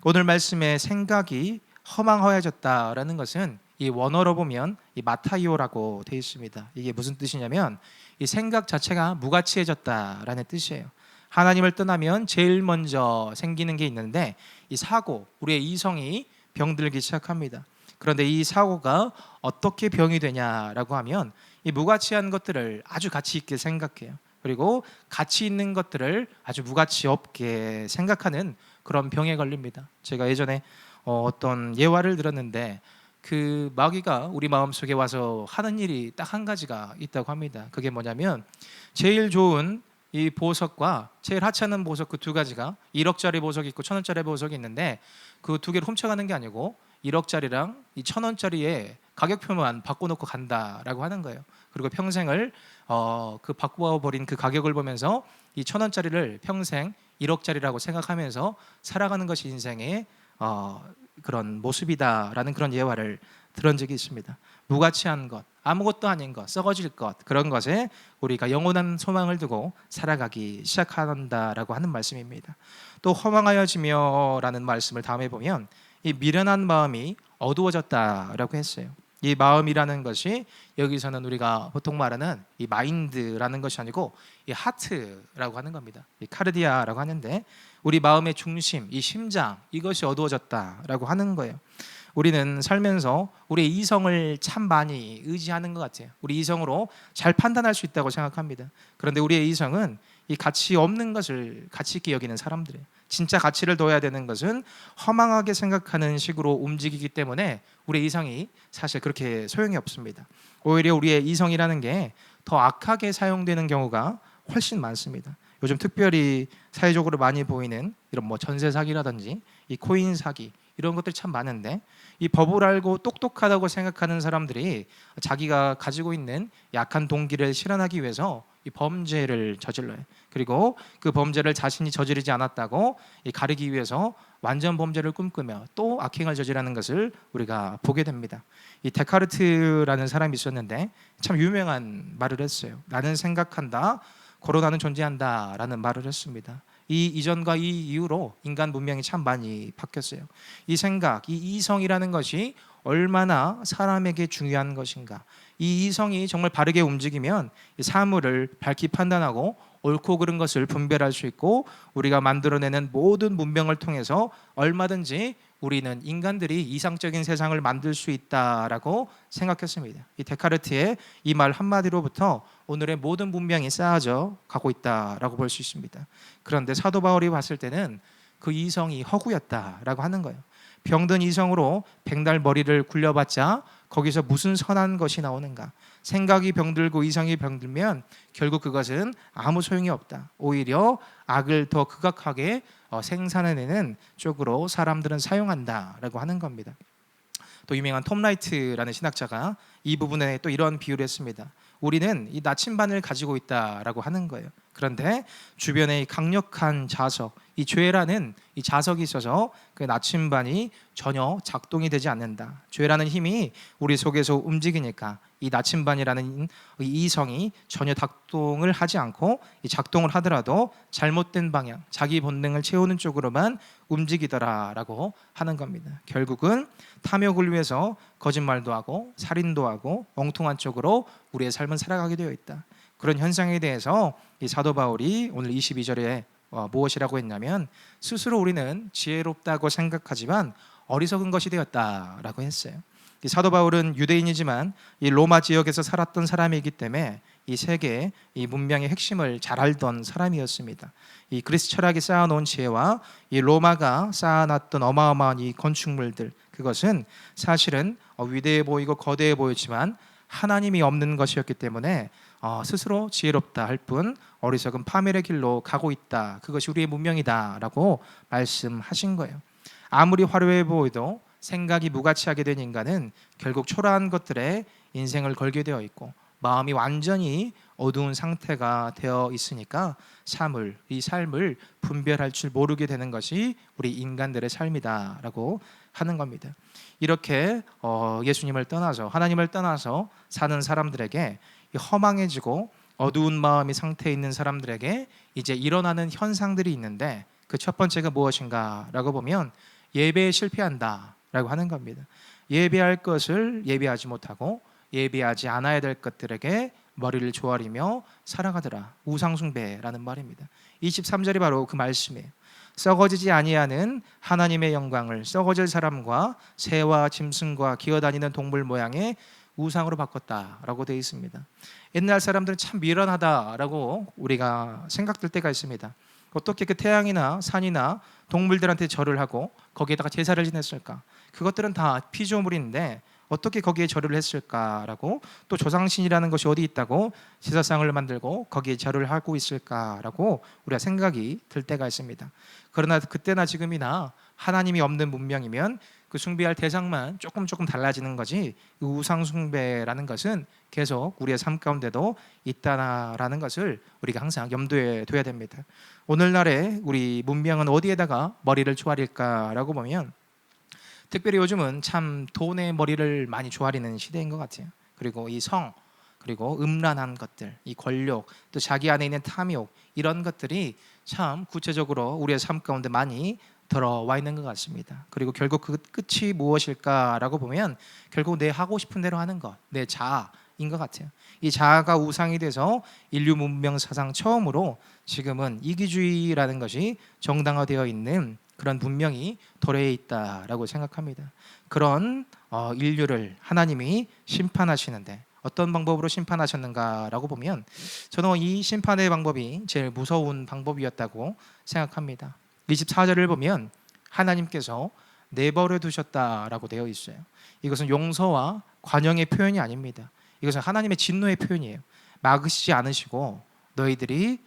오늘 말씀에 생각이 허망하여졌다라는 것은 이 원어로 보면 이 마타이오라고 되어 있습니다. 이게 무슨 뜻이냐면 이 생각 자체가 무가치해졌다라는 뜻이에요. 하나님을 떠나면 제일 먼저 생기는 게 있는데, 이 사고, 우리의 이성이 병들기 시작합니다. 그런데 이 사고가 어떻게 병이 되냐라고 하면 이 무가치한 것들을 아주 가치 있게 생각해요. 그리고 가치 있는 것들을 아주 무가치 없게 생각하는 그런 병에 걸립니다. 제가 예전에 어떤 예화를 들었는데, 그 마귀가 우리 마음속에 와서 하는 일이 딱 한 가지가 있다고 합니다. 그게 뭐냐면, 제일 좋은 이 보석과 제일 하찮은 보석 그 두 가지가 1억짜리 보석이 있고 1,000원짜리 보석이 있는데, 그 두 개를 훔쳐가는 게 아니고 1억짜리랑 이 1,000원짜리의 가격표만 바꿔놓고 간다라고 하는 거예요. 그리고 평생을 그 바꿔버린 그 가격을 보면서 이 1,000원짜리를 평생 1억짜리라고 생각하면서 살아가는 것이 인생의 그런 모습이다라는 그런 예화를 들은 적이 있습니다. 무가치한 것, 아무것도 아닌 것, 썩어질 것, 그런 것에 우리가 영원한 소망을 두고 살아가기 시작한다라고 하는 말씀입니다. 또 허망하여지며라는 말씀을 다음에 보면 이 미련한 마음이 어두워졌다라고 했어요. 이 마음이라는 것이 여기서는 우리가 보통 말하는 이 마인드라는 것이 아니고 이 하트라고 하는 겁니다. 이 카르디아라고 하는데 우리 마음의 중심, 이 심장, 이것이 어두워졌다라고 하는 거예요. 우리는 살면서 우리의 이성을 참 많이 의지하는 것 같아요. 우리 이성으로 잘 판단할 수 있다고 생각합니다. 그런데 우리의 이성은 이 가치 없는 것을 가치 있게 여기는 사람들이에요. 진짜 가치를 둬야 되는 것은 허망하게 생각하는 식으로 움직이기 때문에 우리의 이성이 사실 그렇게 소용이 없습니다. 오히려 우리의 이성이라는 게 더 악하게 사용되는 경우가 훨씬 많습니다. 요즘 특별히 사회적으로 많이 보이는 이런 뭐 전세 사기라든지 이 코인 사기 이런 것들이 참 많은데 이 법을 알고 똑똑하다고 생각하는 사람들이 자기가 가지고 있는 약한 동기를 실현하기 위해서 이 범죄를 저질러요. 그리고 그 범죄를 자신이 저지르지 않았다고 가리기 위해서 완전 범죄를 꿈꾸며 또 악행을 저지르는 것을 우리가 보게 됩니다. 이 데카르트라는 사람이 있었는데 참 유명한 말을 했어요. 나는 생각한다, 고로 나는 존재한다라는 말을 했습니다. 이 이전과 이 이후로 인간 문명이 참 많이 바뀌었어요. 이 생각, 이 이성이라는 것이 얼마나 사람에게 중요한 것인가. 이 이성이 정말 바르게 움직이면 이 사물을 밝히 판단하고 옳고 그른 것을 분별할 수 있고 우리가 만들어내는 모든 문명을 통해서 얼마든지 우리는 인간들이 이상적인 세상을 만들 수 있다라고 생각했습니다. 이 데카르트의 이 말 한마디로부터 오늘의 모든 문명이 쌓아져 가고 있다라고 볼 수 있습니다. 그런데 사도 바울이 봤을 때는 그 이성이 허구였다라고 하는 거예요. 병든 이성으로 백날 머리를 굴려봤자 거기서 무슨 선한 것이 나오는가. 생각이 병들고 이성이 병들면 결국 그것은 아무 소용이 없다. 오히려 악을 더 극악하게 생산해내는 쪽으로 사람들은 사용한다라고 하는 겁니다. 또 유명한 톰 라이트라는 신학자가 이 부분에 또 이런 비유를 했습니다. 우리는 이 나침반을 가지고 있다라고 하는 거예요. 그런데 주변에 강력한 자석, 이 죄라는 이 자석이 있어서 그 나침반이 전혀 작동이 되지 않는다. 죄라는 힘이 우리 속에서 움직이니까 이 나침반이라는 이 이성이 전혀 작동을 하지 않고 이 작동을 하더라도 잘못된 방향, 자기 본능을 채우는 쪽으로만 움직이더라라고 하는 겁니다. 결국은 탐욕을 위해서 거짓말도 하고 살인도 하고 엉뚱한 쪽으로 우리의 삶은 살아가게 되어 있다. 그런 현상에 대해서 이 사도 바울이 오늘 22절에 무엇이라고 했냐면 스스로 우리는 지혜롭다고 생각하지만 어리석은 것이 되었다라고 했어요. 이 사도 바울은 유대인이지만 이 로마 지역에서 살았던 사람이기 때문에 이 세계 이 문명의 핵심을 잘 알던 사람이었습니다. 이 그리스 철학이 쌓아놓은 지혜와 이 로마가 쌓아놨던 어마어마한 이 건축물들, 그것은 사실은 위대해 보이고 거대해 보였지만 하나님이 없는 것이었기 때문에 스스로 지혜롭다 할 뿐 어리석은 파멸의 길로 가고 있다. 그것이 우리의 문명이다라고 말씀하신 거예요. 아무리 화려해 보여도 생각이 무가치하게 된 인간은 결국 초라한 것들에 인생을 걸게 되어 있고 마음이 완전히 어두운 상태가 되어 있으니까 이 삶을 분별할 줄 모르게 되는 것이 우리 인간들의 삶이다라고 하는 겁니다. 이렇게 예수님을 떠나서 하나님을 떠나서 사는 사람들에게 허망해지고 어두운 마음이 상태에 있는 사람들에게 이제 일어나는 현상들이 있는데 그 첫 번째가 무엇인가라고 보면 예배에 실패한다라고 하는 겁니다. 예배할 것을 예배하지 못하고 예배하지 않아야 될 것들에게 머리를 조아리며 살아가더라. 우상숭배라는 말입니다. 23절이 바로 그 말씀이에요. 썩어지지 아니하는 하나님의 영광을 썩어질 사람과 새와 짐승과 기어다니는 동물 모양의 우상으로 바꿨다라고 되어 있습니다. 옛날 사람들은 참 미련하다라고 우리가 생각될 때가 있습니다. 어떻게 그 태양이나 산이나 동물들한테 절을 하고 거기에다가 제사를 지냈을까? 그것들은 다 피조물인데 어떻게 거기에 절을 했을까라고, 또 조상신이라는 것이 어디 있다고 제사상을 만들고 거기에 절을 하고 있을까라고 우리가 생각이 들 때가 있습니다. 그러나 그때나 지금이나 하나님이 없는 문명이면 그 숭배할 대상만 조금 달라지는 거지 그 우상 숭배라는 것은 계속 우리의 삶 가운데도 있다라는 것을 우리가 항상 염두에 둬야 됩니다. 오늘날의 우리 문명은 어디에다가 머리를 조아릴까라고 보면 특별히 요즘은 참 돈에 머리를 많이 조아리는 시대인 것 같아요. 그리고 이 성, 그리고 음란한 것들, 이 권력, 또 자기 안에 있는 탐욕, 이런 것들이 참 구체적으로 우리의 삶 가운데 많이 들어와 있는 것 같습니다. 그리고 결국 그 끝이 무엇일까라고 보면 결국 내 하고 싶은 대로 하는 것, 내 자아인 것 같아요. 이 자아가 우상이 돼서 인류 문명 사상 처음으로 지금은 이기주의라는 것이 정당화되어 있는 그런 문명이 도래해 있다라고 생각합니다. 그런 인류를 하나님이 심판하시는데 어떤 방법으로 심판하셨는가라고 보면 저는 이 심판의 방법이 제일 무서운 방법이었다고 생각합니다. 24절을 보면 하나님께서 내버려 두셨다라고 되어 있어요. 이것은 용서와 관용의 표현이 아닙니다. 이것은 하나님의 진노의 표현이에요. 막으시지 않으시고 너희들이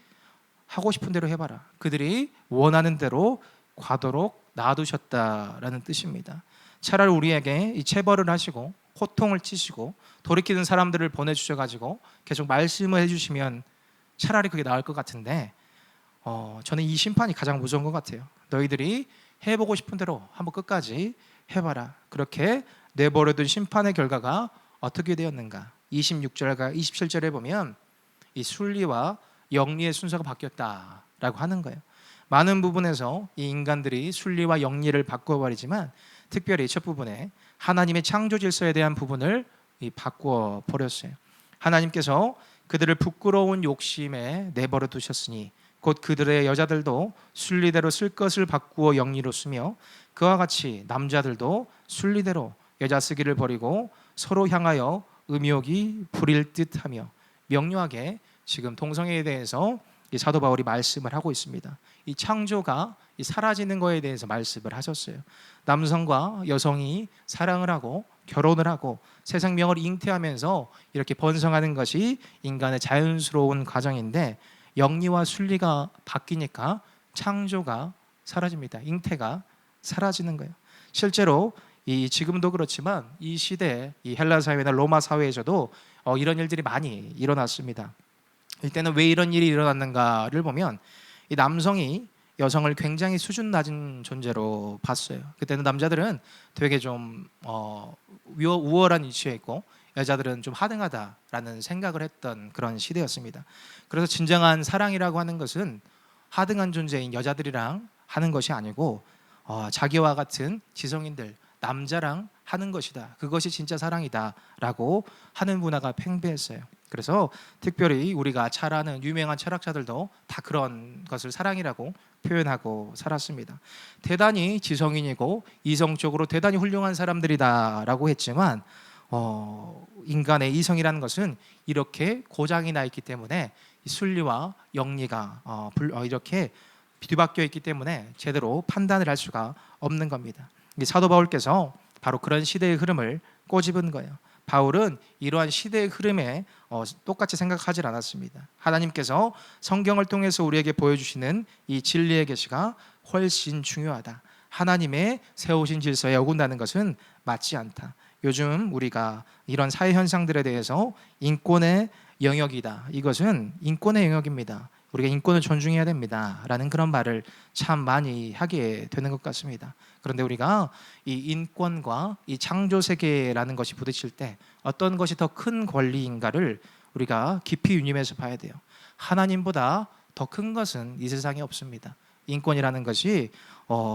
하고 싶은 대로 해봐라. 그들이 원하는 대로 가도록 놔두셨다라는 뜻입니다. 차라리 우리에게 이 체벌을 하시고 호통을 치시고 돌이키는 사람들을 보내주셔가지고 계속 말씀을 해주시면 차라리 그게 나을 것 같은데 저는 이 심판이 가장 무서운 것 같아요. 너희들이 해보고 싶은 대로 한번 끝까지 해봐라. 그렇게 내버려둔 심판의 결과가 어떻게 되었는가? 26절과 27절에 보면 이 순리와 영리의 순서가 바뀌었다라고 하는 거예요. 많은 부분에서 이 인간들이 순리와 영리를 바꿔버리지만 특별히 첫 부분에 하나님의 창조 질서에 대한 부분을 바꾸어 버렸어요. 하나님께서 그들을 부끄러운 욕심에 내버려 두셨으니 곧 그들의 여자들도 순리대로 쓸 것을 바꾸어 영리로 쓰며 그와 같이 남자들도 순리대로 여자 쓰기를 버리고 서로 향하여 음욕이 부릴 듯하며 명료하게 지금 동성애에 대해서 이 사도 바울이 말씀을 하고 있습니다. 이 창조가 사라지는 거에 대해서 말씀을 하셨어요. 남성과 여성이 사랑을 하고 결혼을 하고 새 생명을 잉태하면서 이렇게 번성하는 것이 인간의 자연스러운 과정인데 영리와 순리가 바뀌니까 창조가 사라집니다. 잉태가 사라지는 거예요. 실제로 지금도 그렇지만 이 시대 이 헬라 사회나 로마 사회에서도 이런 일들이 많이 일어났습니다. 이때는 왜 이런 일이 일어났는가를 보면 이 남성이 여성을 굉장히 수준 낮은 존재로 봤어요. 그때는 남자들은 되게 좀 우월한 위치에 있고 여자들은 좀 하등하다라는 생각을 했던 그런 시대였습니다. 그래서 진정한 사랑이라고 하는 것은 하등한 존재인 여자들이랑 하는 것이 아니고 자기와 같은 지성인들 남자랑 하는 것이다. 그것이 진짜 사랑이다라고 하는 문화가 팽배했어요. 그래서 특별히 우리가 잘 아는 유명한 철학자들도 다 그런 것을 사랑이라고 표현하고 살았습니다. 대단히 지성인이고 이성적으로 대단히 훌륭한 사람들이다라고 했지만 인간의 이성이라는 것은 이렇게 고장이 나 있기 때문에 순리와 영리가 이렇게 뒤바뀌어 있기 때문에 제대로 판단을 할 수가 없는 겁니다. 사도 바울께서 바로 그런 시대의 흐름을 꼬집은 거예요. 바울은 이러한 시대의 흐름에 똑같이 생각하지 않았습니다. 하나님께서 성경을 통해서 우리에게 보여주시는 이 진리의 계시가 훨씬 중요하다. 하나님의 세우신 질서에 어긋나는 것은 맞지 않다. 요즘 우리가 이런 사회 현상들에 대해서 인권의 영역이다. 이것은 인권의 영역입니다. 우리가 인권을 존중해야 됩니다. 라는 그런 말을 참 많이 하게 되는 것 같습니다. 그런데 우리가 이 인권과 이 창조 세계라는 것이 부딪힐 때 어떤 것이 더 큰 권리인가를 우리가 깊이 유념해서 봐야 돼요. 하나님보다 더 큰 것은 이 세상에 없습니다. 인권이라는 것이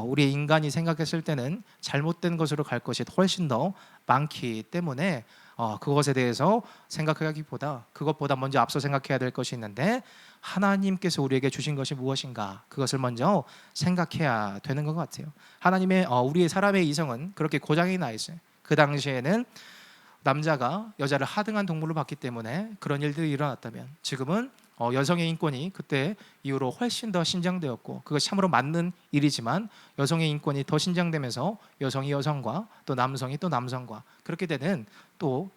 우리 인간이 생각했을 때는 잘못된 것으로 갈 것이 훨씬 더 많기 때문에 그것에 대해서 생각하기보다 그것보다 먼저 앞서 생각해야 될 것이 있는데 하나님께서 우리에게 주신 것이 무엇인가 그것을 먼저 생각해야 되는 것 같아요. 하나님의 우리의 사람의 이성은 그렇게 고장이 나 있어요. 그 당시에는 남자가 여자를 하등한 동물로 봤기 때문에 그런 일들이 일어났다면 지금은 여성의 인권이 그때 이후로 훨씬 더 신장되었고 그것이 참으로 맞는 일이지만 여성의 인권이 더 신장되면서 여성이 여성과 또 남성이 또 남성과 그렇게 되는 또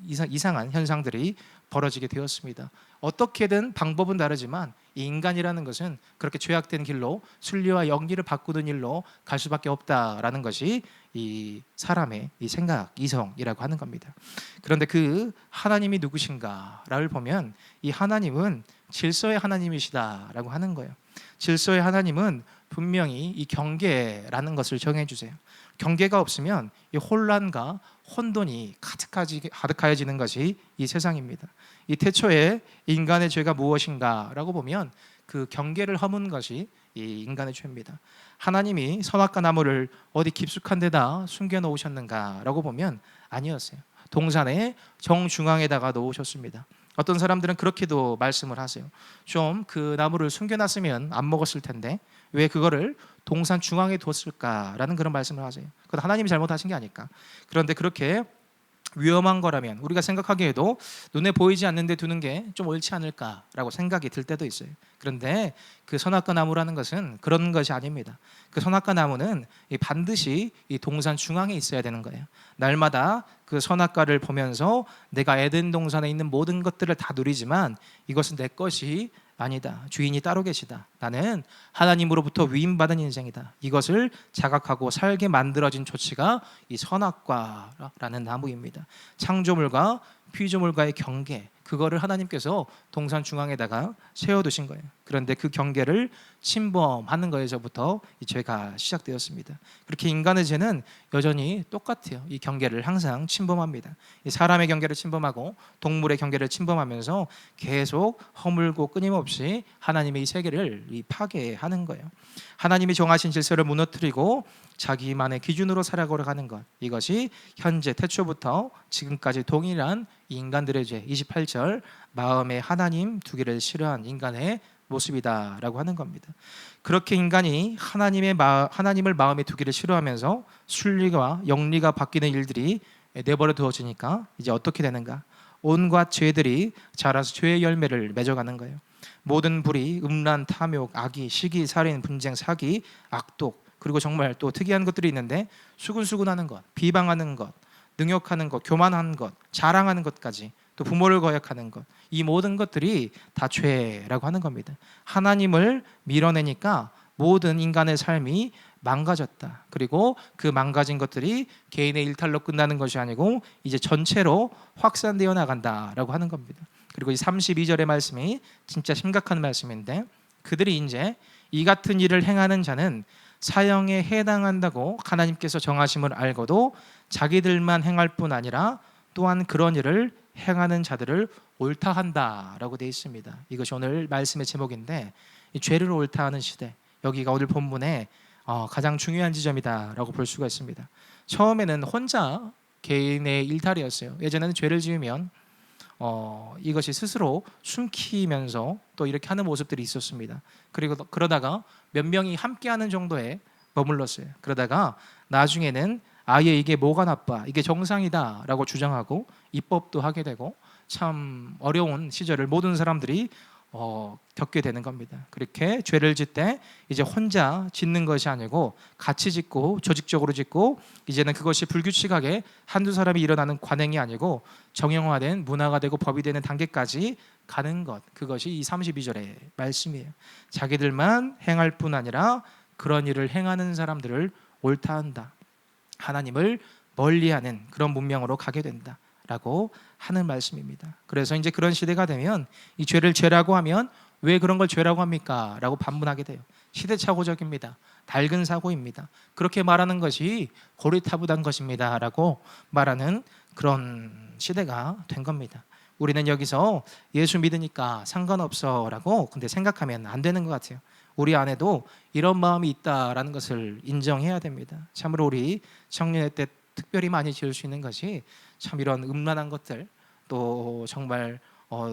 이상한 현상들이 벌어지게 되었습니다. 어떻게든 방법은 다르지만 이 인간이라는 것은 그렇게 죄악된 길로 순리와 영리를 바꾸는 일로 갈 수밖에 없다라는 것이 이 사람의 이 생각, 이성이라고 하는 겁니다. 그런데 그 하나님이 누구신가를 보면 이 하나님은 질서의 하나님이시다라고 하는 거예요. 질서의 하나님은 분명히 이 경계라는 것을 정해주세요. 경계가 없으면 이 혼란과 혼돈이 가득하여지는 것이 이 세상입니다. 이 태초에 인간의 죄가 무엇인가라고 보면 그 경계를 허문 것이 이 인간의 죄입니다. 하나님이 선악과 나무를 어디 깊숙한 데다 숨겨 놓으셨는가라고 보면 아니었어요. 동산의 정중앙에다가 놓으셨습니다. 어떤 사람들은 그렇게도 말씀을 하세요. 좀 그 나무를 숨겨놨으면 안 먹었을 텐데 왜 그거를 동산 중앙에 뒀을까라는 그런 말씀을 하세요. 그건 하나님이 잘못하신 게 아닐까. 그런데 그렇게 위험한 거라면 우리가 생각하기에도 눈에 보이지 않는 데 두는 게 좀 옳지 않을까라고 생각이 들 때도 있어요. 그런데 그 선악과 나무라는 것은 그런 것이 아닙니다. 그 선악과 나무는 반드시 이 동산 중앙에 있어야 되는 거예요. 날마다 그 선악과를 보면서 내가 에덴 동산에 있는 모든 것들을 다 누리지만 이것은 내 것이 아니다. 주인이 따로 계시다. 나는 하나님으로부터 위임받은 인생이다. 이것을 자각하고 살게 만들어진 조치가 이 선악과라는 나무입니다. 창조물과 피조물과의 경계, 그거를 하나님께서 동산 중앙에다가 세워두신 거예요. 그런데 그 경계를 침범하는 거에서부터 이 죄가 시작되었습니다. 그렇게 인간의 죄는 여전히 똑같아요. 이 경계를 항상 침범합니다. 이 사람의 경계를 침범하고 동물의 경계를 침범하면서 계속 허물고 끊임없이 하나님의 이 세계를 파괴하는 거예요. 하나님이 정하신 질서를 무너뜨리고 자기만의 기준으로 살아가는 것, 이것이 현재 태초부터 지금까지 동일한 인간들의 죄, 28절 마음에 하나님 두기를 싫어한 인간의 모습이다라고 하는 겁니다. 그렇게 인간이 하나님을 마음에 두기를 싫어하면서 순리와 영리가 바뀌는 일들이 내버려 두어지니까 이제 어떻게 되는가? 온갖 죄들이 자라서 죄의 열매를 맺어가는 거예요. 모든 불의, 음란, 탐욕, 악의, 시기, 살인, 분쟁, 사기, 악독, 그리고 정말 또 특이한 것들이 있는데 수근수근하는 것, 비방하는 것, 능욕하는 것, 교만하는 것, 자랑하는 것까지, 또 부모를 거역하는 것, 이 모든 것들이 다 죄라고 하는 겁니다. 하나님을 밀어내니까 모든 인간의 삶이 망가졌다. 그리고 그 망가진 것들이 개인의 일탈로 끝나는 것이 아니고 이제 전체로 확산되어 나간다라고 하는 겁니다. 그리고 이 32절의 말씀이 진짜 심각한 말씀인데, 그들이 이제 이 같은 일을 행하는 자는 사형에 해당한다고 하나님께서 정하심을 알고도 자기들만 행할 뿐 아니라 또한 그런 일을 행하는 자들을 옳다한다라고 되어 있습니다. 이것이 오늘 말씀의 제목인데, 이 죄를 옳다하는 시대, 여기가 오늘 본문의 가장 중요한 지점이다라고 볼 수가 있습니다. 처음에는 혼자 개인의 일탈이었어요. 예전에는 죄를 지으면 이것이 스스로 숨기면서 또 이렇게 하는 모습들이 있었습니다. 그리고 그러다가 몇 명이 함께하는 정도에 머물렀어요. 그러다가 나중에는 아예 이게 뭐가 나빠, 이게 정상이다라고 주장하고 입법도 하게 되고 참 어려운 시절을 모든 사람들이 겪게 되는 겁니다. 그렇게 죄를 짓때 이제 혼자 짓는 것이 아니고 같이 짓고 조직적으로 짓고, 이제는 그것이 불규칙하게 한두 사람이 일어나는 관행이 아니고 정형화된 문화가 되고 법이 되는 단계까지 가는 것, 그것이 이 32절의 말씀이에요. 자기들만 행할 뿐 아니라 그런 일을 행하는 사람들을 옳다한다. 하나님을 멀리하는 그런 문명으로 가게 된다 라고 하는 말씀입니다. 그래서 이제 그런 시대가 되면 이 죄를 죄라고 하면 왜 그런 걸 죄라고 합니까? 라고 반문하게 돼요. 시대착오적입니다. 낡은 사고입니다. 그렇게 말하는 것이 고리타분한 것입니다 라고 말하는 그런 시대가 된 겁니다. 우리는 여기서 예수 믿으니까 상관없어 라고 근데 생각하면 안 되는 것 같아요. 우리 안에도 이런 마음이 있다라는 것을 인정해야 됩니다. 참으로 우리 청년의 때 특별히 많이 지을 수 있는 것이 참 이런 음란한 것들, 또 정말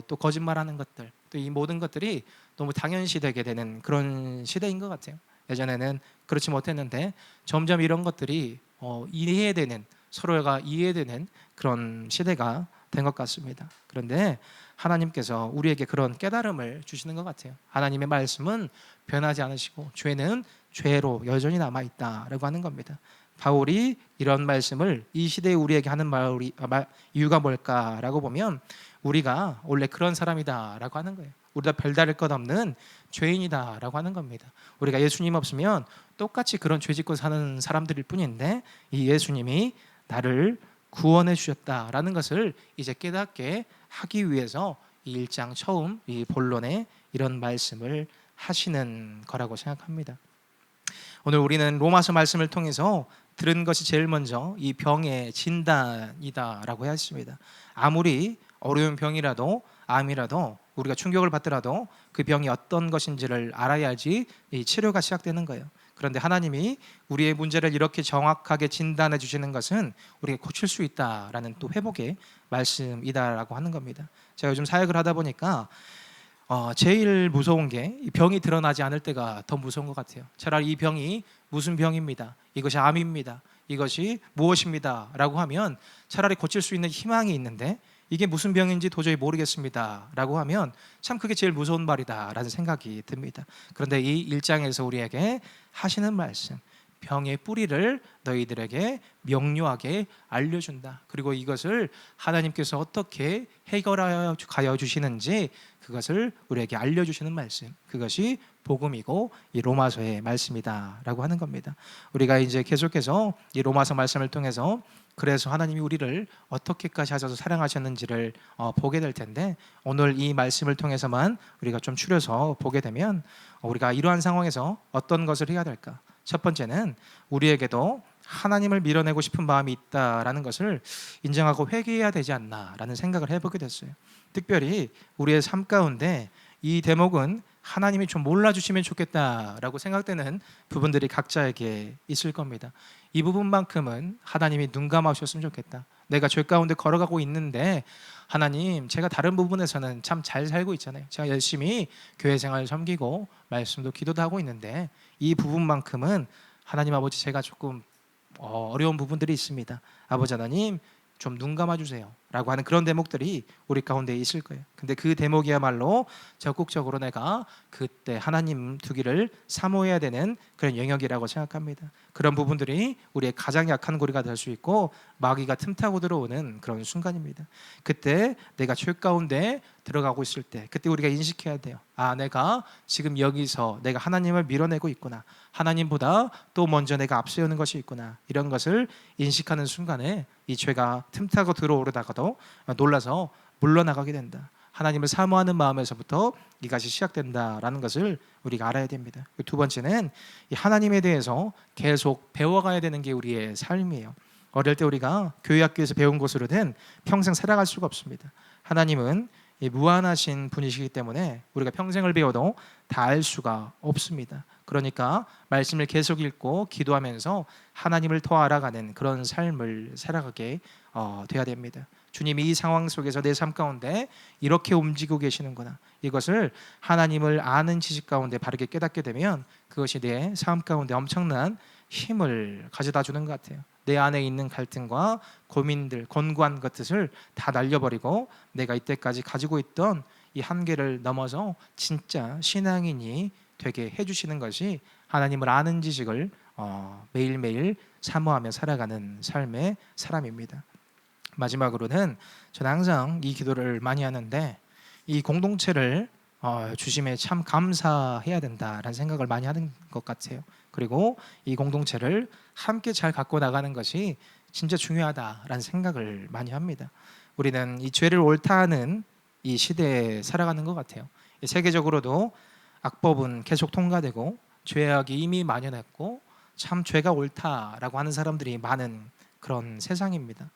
또 거짓말하는 것들, 또 이 모든 것들이 너무 당연시되게 되는 그런 시대인 것 같아요. 예전에는 그렇지 못했는데 점점 이런 것들이 이해되는, 서로가 이해되는 그런 시대가 된 것 같습니다. 그런데 하나님께서 우리에게 그런 깨달음을 주시는 것 같아요. 하나님의 말씀은 변하지 않으시고 죄는 죄로 여전히 남아있다라고 하는 겁니다. 바울이 이런 말씀을 이 시대에 우리에게 하는 이유가 뭘까라고 보면 우리가 원래 그런 사람이다라고 하는 거예요. 우리가 별다를 것 없는 죄인이다라고 하는 겁니다. 우리가 예수님 없으면 똑같이 그런 죄 짓고 사는 사람들일 뿐인데 이 예수님이 나를 구원해 주셨다라는 것을 이제 깨닫게 하기 위해서 이 1장 처음 이 본론에 이런 말씀을 하시는 거라고 생각합니다. 오늘 우리는 로마서 말씀을 통해서 들은 것이 제일 먼저 이 병의 진단이다라고 했습니다. 아무리 어려운 병이라도 암이라도 우리가 충격을 받더라도 그 병이 어떤 것인지를 알아야지 이 치료가 시작되는 거예요. 그런데 하나님이 우리의 문제를 이렇게 정확하게 진단해 주시는 것은 우리가 고칠 수 있다라는 또 회복의 말씀이다라고 하는 겁니다. 제가 요즘 사역을 하다 보니까 제일 무서운 게 이 병이 드러나지 않을 때가 더 무서운 것 같아요. 차라리 이 병이 무슨 병입니다, 이것이 암입니다, 이것이 무엇입니다 라고 하면 차라리 고칠 수 있는 희망이 있는데, 이게 무슨 병인지 도저히 모르겠습니다 라고 하면 참 그게 제일 무서운 말이다 라는 생각이 듭니다. 그런데 이 1장에서 우리에게 하시는 말씀, 병의 뿌리를 너희들에게 명료하게 알려준다. 그리고 이것을 하나님께서 어떻게 해결하여 가여 주시는지 그것을 우리에게 알려주시는 말씀, 그것이 복음이고 이 로마서의 말씀이다라고 하는 겁니다. 우리가 이제 계속해서 이 로마서 말씀을 통해서 그래서 하나님이 우리를 어떻게까지 하셔서 사랑하셨는지를 보게 될 텐데, 오늘 이 말씀을 통해서만 우리가 좀 추려서 보게 되면 우리가 이러한 상황에서 어떤 것을 해야 될까? 첫 번째는 우리에게도 하나님을 밀어내고 싶은 마음이 있다라는 것을 인정하고 회개해야 되지 않나라는 생각을 해보게 됐어요. 특별히 우리의 삶 가운데 이 대목은 하나님이 좀 몰라주시면 좋겠다라고 생각되는 부분들이 각자에게 있을 겁니다. 이 부분만큼은 하나님이 눈 감아주셨으면 좋겠다. 내가 죄 가운데 걸어가고 있는데 하나님, 제가 다른 부분에서는 참 잘 살고 있잖아요. 제가 열심히 교회 생활을 섬기고 말씀도 기도도 하고 있는데 이 부분만큼은 하나님 아버지, 제가 조금 어려운 부분들이 있습니다. 아버지 하나님, 좀 눈 감아주세요 라고 하는 그런 대목들이 우리 가운데 있을 거예요. 근데 그 대목이야말로 적극적으로 내가 그때 하나님 두기를 사모해야 되는 그런 영역이라고 생각합니다. 그런 부분들이 우리의 가장 약한 고리가 될 수 있고 마귀가 틈타고 들어오는 그런 순간입니다. 그때 내가 죄 가운데 들어가고 있을 때 그때 우리가 인식해야 돼요. 아, 내가 지금 여기서 내가 하나님을 밀어내고 있구나, 하나님보다 또 먼저 내가 앞세우는 것이 있구나, 이런 것을 인식하는 순간에 이 죄가 틈타고 들어오려다가도 놀라서 물러나가게 된다. 하나님을 사모하는 마음에서부터 이것이 시작된다라는 것을 우리가 알아야 됩니다. 두 번째는 이 하나님에 대해서 계속 배워가야 되는 게 우리의 삶이에요. 어릴 때 우리가 교회 학교에서 배운 것으로는 평생 살아갈 수가 없습니다. 하나님은 무한하신 분이시기 때문에 우리가 평생을 배워도 다 알 수가 없습니다. 그러니까 말씀을 계속 읽고 기도하면서 하나님을 더 알아가는 그런 삶을 살아가게 돼야 됩니다. 주님이 이 상황 속에서 내 삶 가운데 이렇게 움직이고 계시는구나, 이것을 하나님을 아는 지식 가운데 바르게 깨닫게 되면 그것이 내 삶 가운데 엄청난 힘을 가져다 주는 것 같아요. 내 안에 있는 갈등과 고민들, 권고한 것들을 다 날려버리고 내가 이때까지 가지고 있던 이 한계를 넘어서 진짜 신앙인이 되게 해주시는 것이 하나님을 아는 지식을 매일매일 사모하며 살아가는 삶의 사람입니다. 마지막으로는 저는 항상 이 기도를 많이 하는데, 이 공동체를 주심에 참 감사해야 된다라는 생각을 많이 하는 것 같아요. 그리고 이 공동체를 함께 잘 갖고 나가는 것이 진짜 중요하다라는 생각을 많이 합니다. 우리는 이 죄를 옳다 하는 이 시대에 살아가는 것 같아요. 세계적으로도 악법은 계속 통과되고 죄악이 이미 만연했고 참 죄가 옳다라고 하는 사람들이 많은 그런 세상입니다.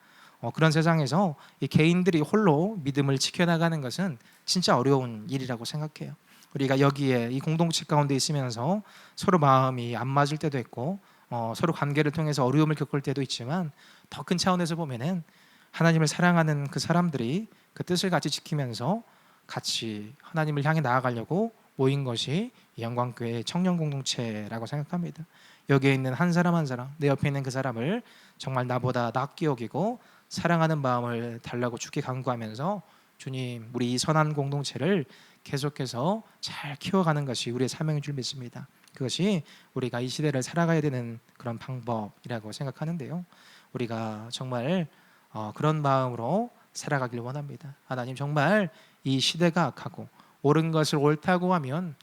그런 세상에서 이 개인들이 홀로 믿음을 지켜나가는 것은 진짜 어려운 일이라고 생각해요. 우리가 여기에 이 공동체 가운데 있으면서 서로 마음이 안 맞을 때도 있고 서로 관계를 통해서 어려움을 겪을 때도 있지만, 더 큰 차원에서 보면은 하나님을 사랑하는 그 사람들이 그 뜻을 같이 지키면서 같이 하나님을 향해 나아가려고 모인 것이 영광교회 청년 공동체라고 생각합니다. 여기에 있는 한 사람 한 사람, 내 옆에 있는 그 사람을 정말 나보다 낫게 여기고 사랑하는 마음을 달라고 주께 간구하면서 주님, 우리 이 선한 공동체를 계속해서 잘 키워가는 것이 우리의 사명인 줄 믿습니다. 그것이 우리가 이 시대를 살아가야 되는 그런 방법이라고 생각하는데요. 우리가 정말 그런 마음으로 살아가길 원합니다. 하나님, 정말 이 시대가 악하고 옳은 것을 옳다고 하면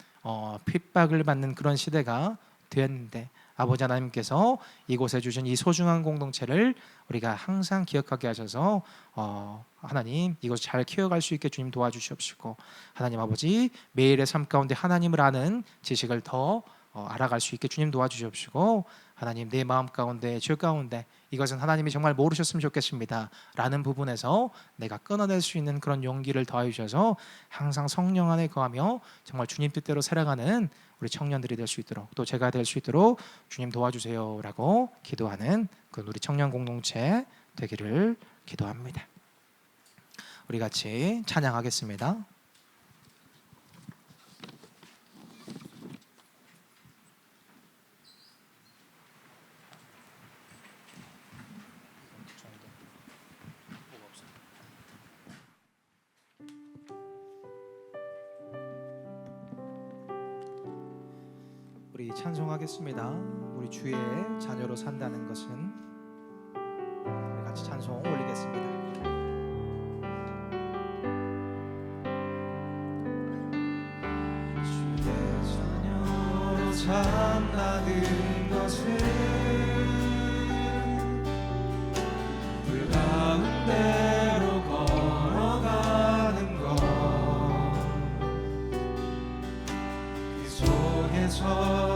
핍박을 받는 그런 시대가 되었는데, 아버지 하나님께서 이곳에 주신 이 소중한 공동체를 우리가 항상 기억하게 하셔서 하나님, 이것을 잘 키워갈 수 있게 주님 도와주시옵시고, 하나님 아버지, 매일의 삶 가운데 하나님을 아는 지식을 더 알아갈 수 있게 주님 도와주시옵시고, 하나님 내 마음 가운데 죄 가운데 이것은 하나님이 정말 모르셨으면 좋겠습니다 라는 부분에서 내가 끊어낼 수 있는 그런 용기를 더하여 주셔서 항상 성령 안에 거하며 정말 주님 뜻대로 살아가는 우리 청년들이 될 수 있도록, 또 제가 될 수 있도록 주님 도와주세요 라고 기도하는 그 우리 청년 공동체 되기를 기도합니다. 우리 같이 찬양하겠습니다. 우리 찬송하겠습니다. 우리 주의 자녀로 산다는 것은, 우리 같이 찬송 올리겠습니다. 주의 자녀로 산다는 것은 불 가운데로 걸어가는 것, 그 속에서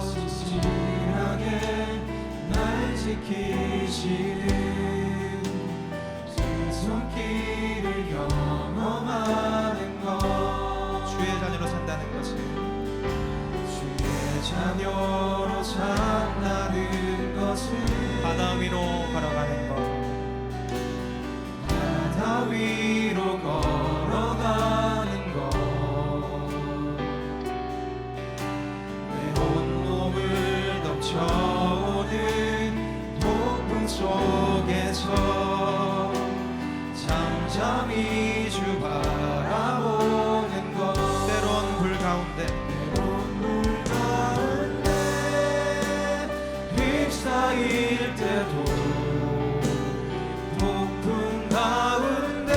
날 지키시는 그 손길을 경험하는 것, 주의 자녀로 산다는 것은, 주의 자녀로 산다는 것은 바다 위로 걸어가는 것, 바다 위로 걸어가는 것, 내 온몸을 덮쳐오는 폭풍 속에서 잠잠히 주 바라보는 것, 때론 불 가운데 휩싸일 때도, 폭풍 가운데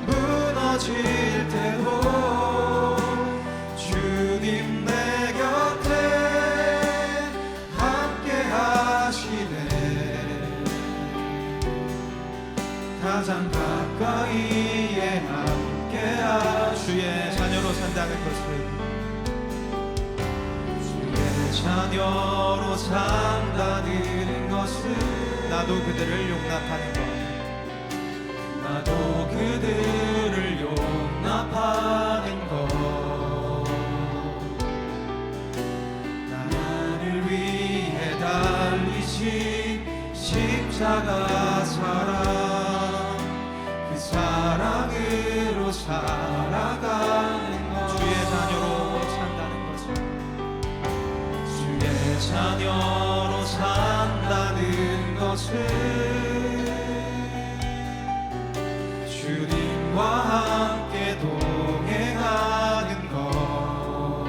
무너질 때도 주님 내 곁에 함께 하시네. 가장 가까이에 함께 하시네. 주의 자녀로 산다는 것을, 자녀로 산다는 것은 나도 그들을 용납하는 것, 나도 그들을 용납하는 것, 나를 위해 달리신 십자가 사랑, 그 사랑으로 살아가는 것, 주의 자녀로 산다는 것은, 자녀로 산다는 것은 주님과 함께 동행하는 것,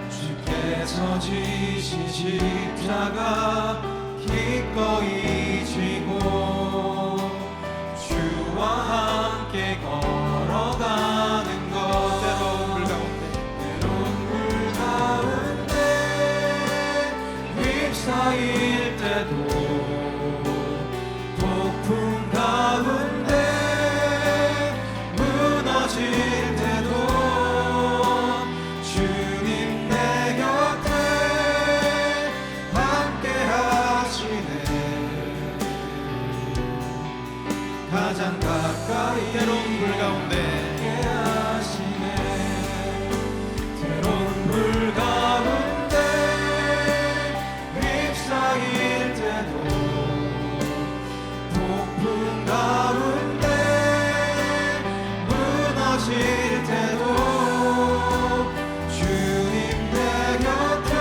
주께서 지신 십자가 기꺼이 지고 주와 함께 걸어가는 것, 때론 불 가운데 휩싸일 때도, 폭풍 가운데 무너질 때도 주님 내 곁에 함께 하시네. 가장 가까이 때론 불 가운데 함께 하시네. 때론 불 가운데 휩싸일 때도, 폭풍 가운데 무너질 때도 주님 내 곁에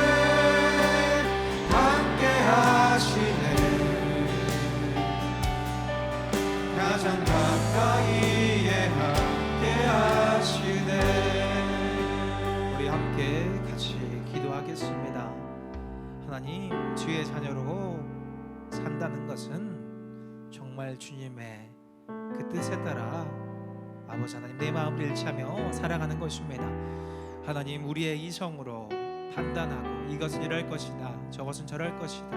함께 하시네. 가장 가까이에 함께 하시네. 우리 함께 같이 기도하겠습니다. 하나님, 주의 자녀로 산다는 것은 정말 주님의 그 뜻에 따라 아버지 하나님 내 마음을 일치하며 살아가는 것입니다. 하나님, 우리의 이성으로 판단하고 이것은 이럴 것이다, 저것은 저럴 것이다,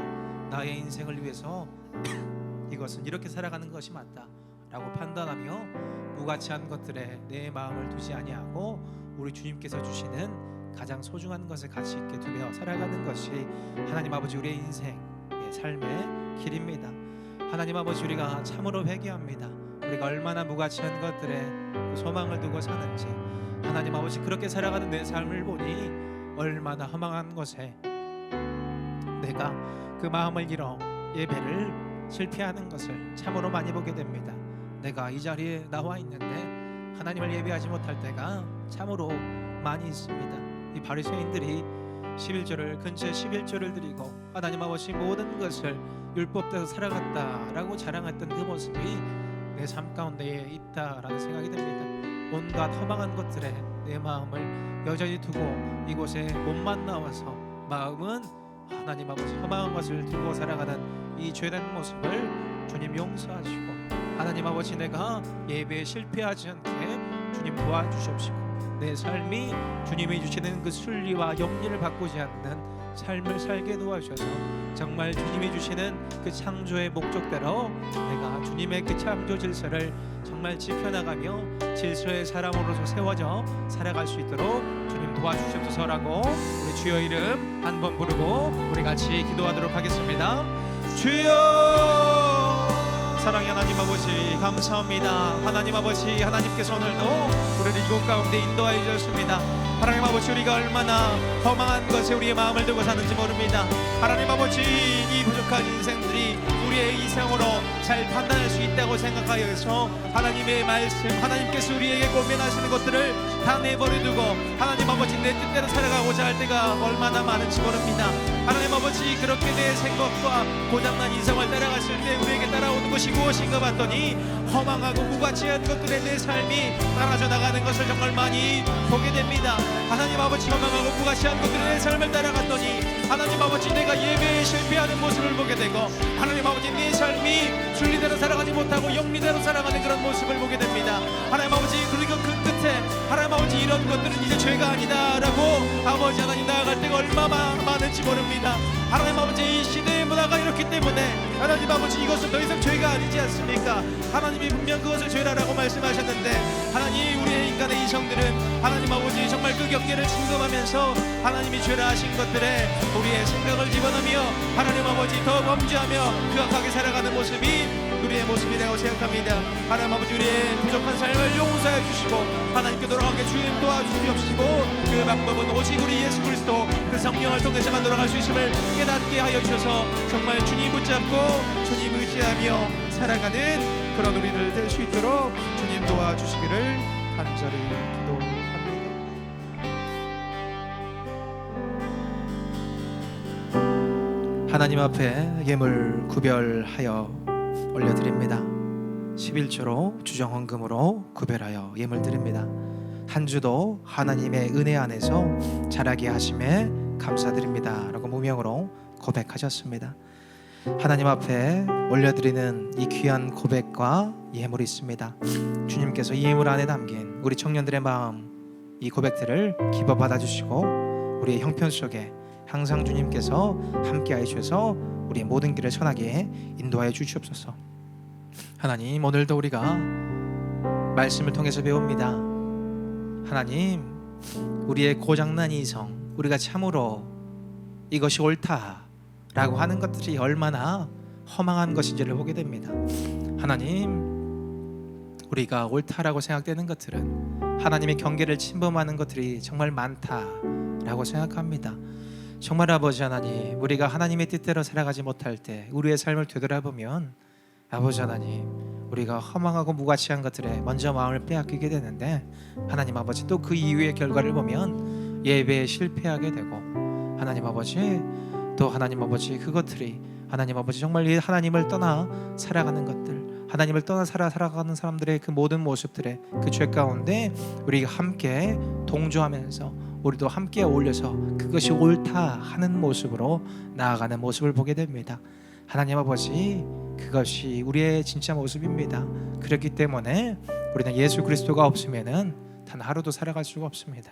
나의 인생을 위해서 이것은 이렇게 살아가는 것이 맞다 라고 판단하며 무가치한 것들에 내 마음을 두지 아니하고 우리 주님께서 주시는 가장 소중한 것을 가치 있게 두며 살아가는 것이 하나님 아버지 우리의 인생, 삶의 길입니다. 하나님 아버지, 우리가 참으로 회개합니다. 우리가 얼마나 무가치한 것들에 그 소망을 두고 사는지, 하나님 아버지 그렇게 살아가는 내 삶을 보니 얼마나 허망한 것에 내가 그 마음을 잃어 예배를 실패하는 것을 참으로 많이 보게 됩니다. 내가 이 자리에 나와 있는데 하나님을 예배하지 못할 때가 참으로 많이 있습니다. 이 바리새인들이 11조를 근처에 11조를 드리고 하나님 아버지 모든 것을 율법대로 살아갔다라고 자랑했던 그 모습이 내 삶 가운데에 있다라는 생각이 듭니다. 온갖 허망한 것들에 내 마음을 여전히 두고 이곳에 몸만 나와서 마음은 하나님 아버지 허망한 것을 두고 살아가는 이 죄된 모습을 주님 용서하시고, 하나님 아버지 내가 예배에 실패하지 않게 주님 도와주시옵시고, 내 삶이 주님이 주시는 그 순리와 영리를 바꾸지 않는 삶을 살게 도와주셔서 정말 주님이 주시는 그 창조의 목적대로 내가 주님의 그 창조 질서를 정말 지켜나가며 질서의 사람으로서 세워져 살아갈 수 있도록 주님 도와주시옵소서라고 우리 주여 이름 한번 부르고 우리 같이 기도하도록 하겠습니다. 주여, 사랑의 하나님 아버지 감사합니다. 하나님 아버지, 하나님께서 오늘도 우리를 이곳 가운데 인도하여 주셨습니다. 하나님 아버지, 우리가 얼마나 허망한 것에 우리의 마음을 두고 사는지 모릅니다. 하나님 아버지, 이 부족한 인생들이 우리의 이생으로 잘 판단할 수 있다고 생각하여서 하나님의 말씀, 하나님께서 우리에게 고민하시는 것들을 다 내버려두고 하나님 아버지 내 뜻대로 살아가고자 할 때가 얼마나 많은지 모릅니다. 하나님 아버지, 그렇게 내 생각과 고장난 인생을 따라갔을 때 우리에게 따라오는 것이 무엇인가 봤더니 허망하고 무가치한 것들에 내 삶이 따라져 나가는 것을 정말 많이 보게 됩니다. 하나님 아버지, 허망하고 무가치한 것들에 내 삶을 따라갔더니 하나님 아버지 내가 예배에 실패하는 모습을 보게 되고, 하나님 아버지 내 삶이 순리대로 살아가지 못하고 영리대로 살아가는 그런 모습을 보게 됩니다. 하나님 아버지, 그리고 그 끝에 하나님 아버지 이런 것들은 이제 죄가 아니다라고 아버지 하나님 나아갈 때가 얼마나 많은지 모릅니다. 하나님 아버지, 이 시대의 문화가 이렇기 때문에 하나님 아버지 이것은 더 이상 죄가 아니지 않습니까? 하나님이 분명 그것을 죄라라고 말씀하셨는데, 하나님 우리의 인간의 이성들은 하나님 아버지 정말 그 경계를 침범하면서 하나님이 죄라 하신 것들에 우리의 생각을 집어넣으며 하나님 아버지 더 범죄하며 그악하게 살아가는 모습이 우리의 모습이라고 생각합니다. 하나님 아버지, 우리의 부족한 삶을 용서해 주시고 하나님께 돌아가게 주님 도와주시옵시고, 그 방법은 오직 우리 예수 그리스도 그 성령을 통해서만 돌아갈 수 있음을 깨닫게 하여 주셔서 정말 주님 붙잡고 주님 의지하며 살아가는 그런 우리들 될 수 있도록 주님 도와주시기를 간절히 기도합니다. 하나님 앞에 예물 구별하여 올려드립니다. 11조로 주정헌금으로 구별하여 예물 드립니다. 한 주도 하나님의 은혜 안에서 자라게 하심에 감사드립니다 라고 무명으로 고백하셨습니다. 하나님 앞에 올려드리는 이 귀한 고백과 예물이 있습니다. 주님께서 이 예물 안에 담긴 우리 청년들의 마음, 이 고백들을 기뻐 받아주시고 우리의 형편 속에 항상 주님께서 함께하여 주셔서 우리의 모든 길을 선하게 인도하여 주시옵소서. 하나님, 오늘도 우리가 말씀을 통해서 배웁니다. 하나님, 우리의 고장난 이성, 우리가 참으로 이것이 옳다라고 하는 것들이 얼마나 허망한 것인지를 보게 됩니다. 하나님, 우리가 옳다라고 생각되는 것들은 하나님의 경계를 침범하는 것들이 정말 많다라고 생각합니다. 정말 아버지 하나님, 우리가 하나님의 뜻대로 살아가지 못할 때 우리의 삶을 되돌아보면 아버지 하나님, 우리가 허망하고 무가치한 것들에 먼저 마음을 빼앗기게 되는데, 하나님 아버지 또 그 이후의 결과를 보면 예배에 실패하게 되고, 하나님 아버지 또 하나님 아버지 그것들이 하나님 아버지 정말 이 하나님을 떠나 살아가는 것들, 하나님을 떠나 살아가는 사람들의 그 모든 모습들의 그 죄 가운데 우리가 함께 동조하면서 우리도 함께 어울려서 그것이 옳다 하는 모습으로 나아가는 모습을 보게 됩니다. 하나님 아버지, 그것이 우리의 진짜 모습입니다. 그렇기 때문에 우리는 예수 그리스도가 없으면은 단 하루도 살아갈 수가 없습니다.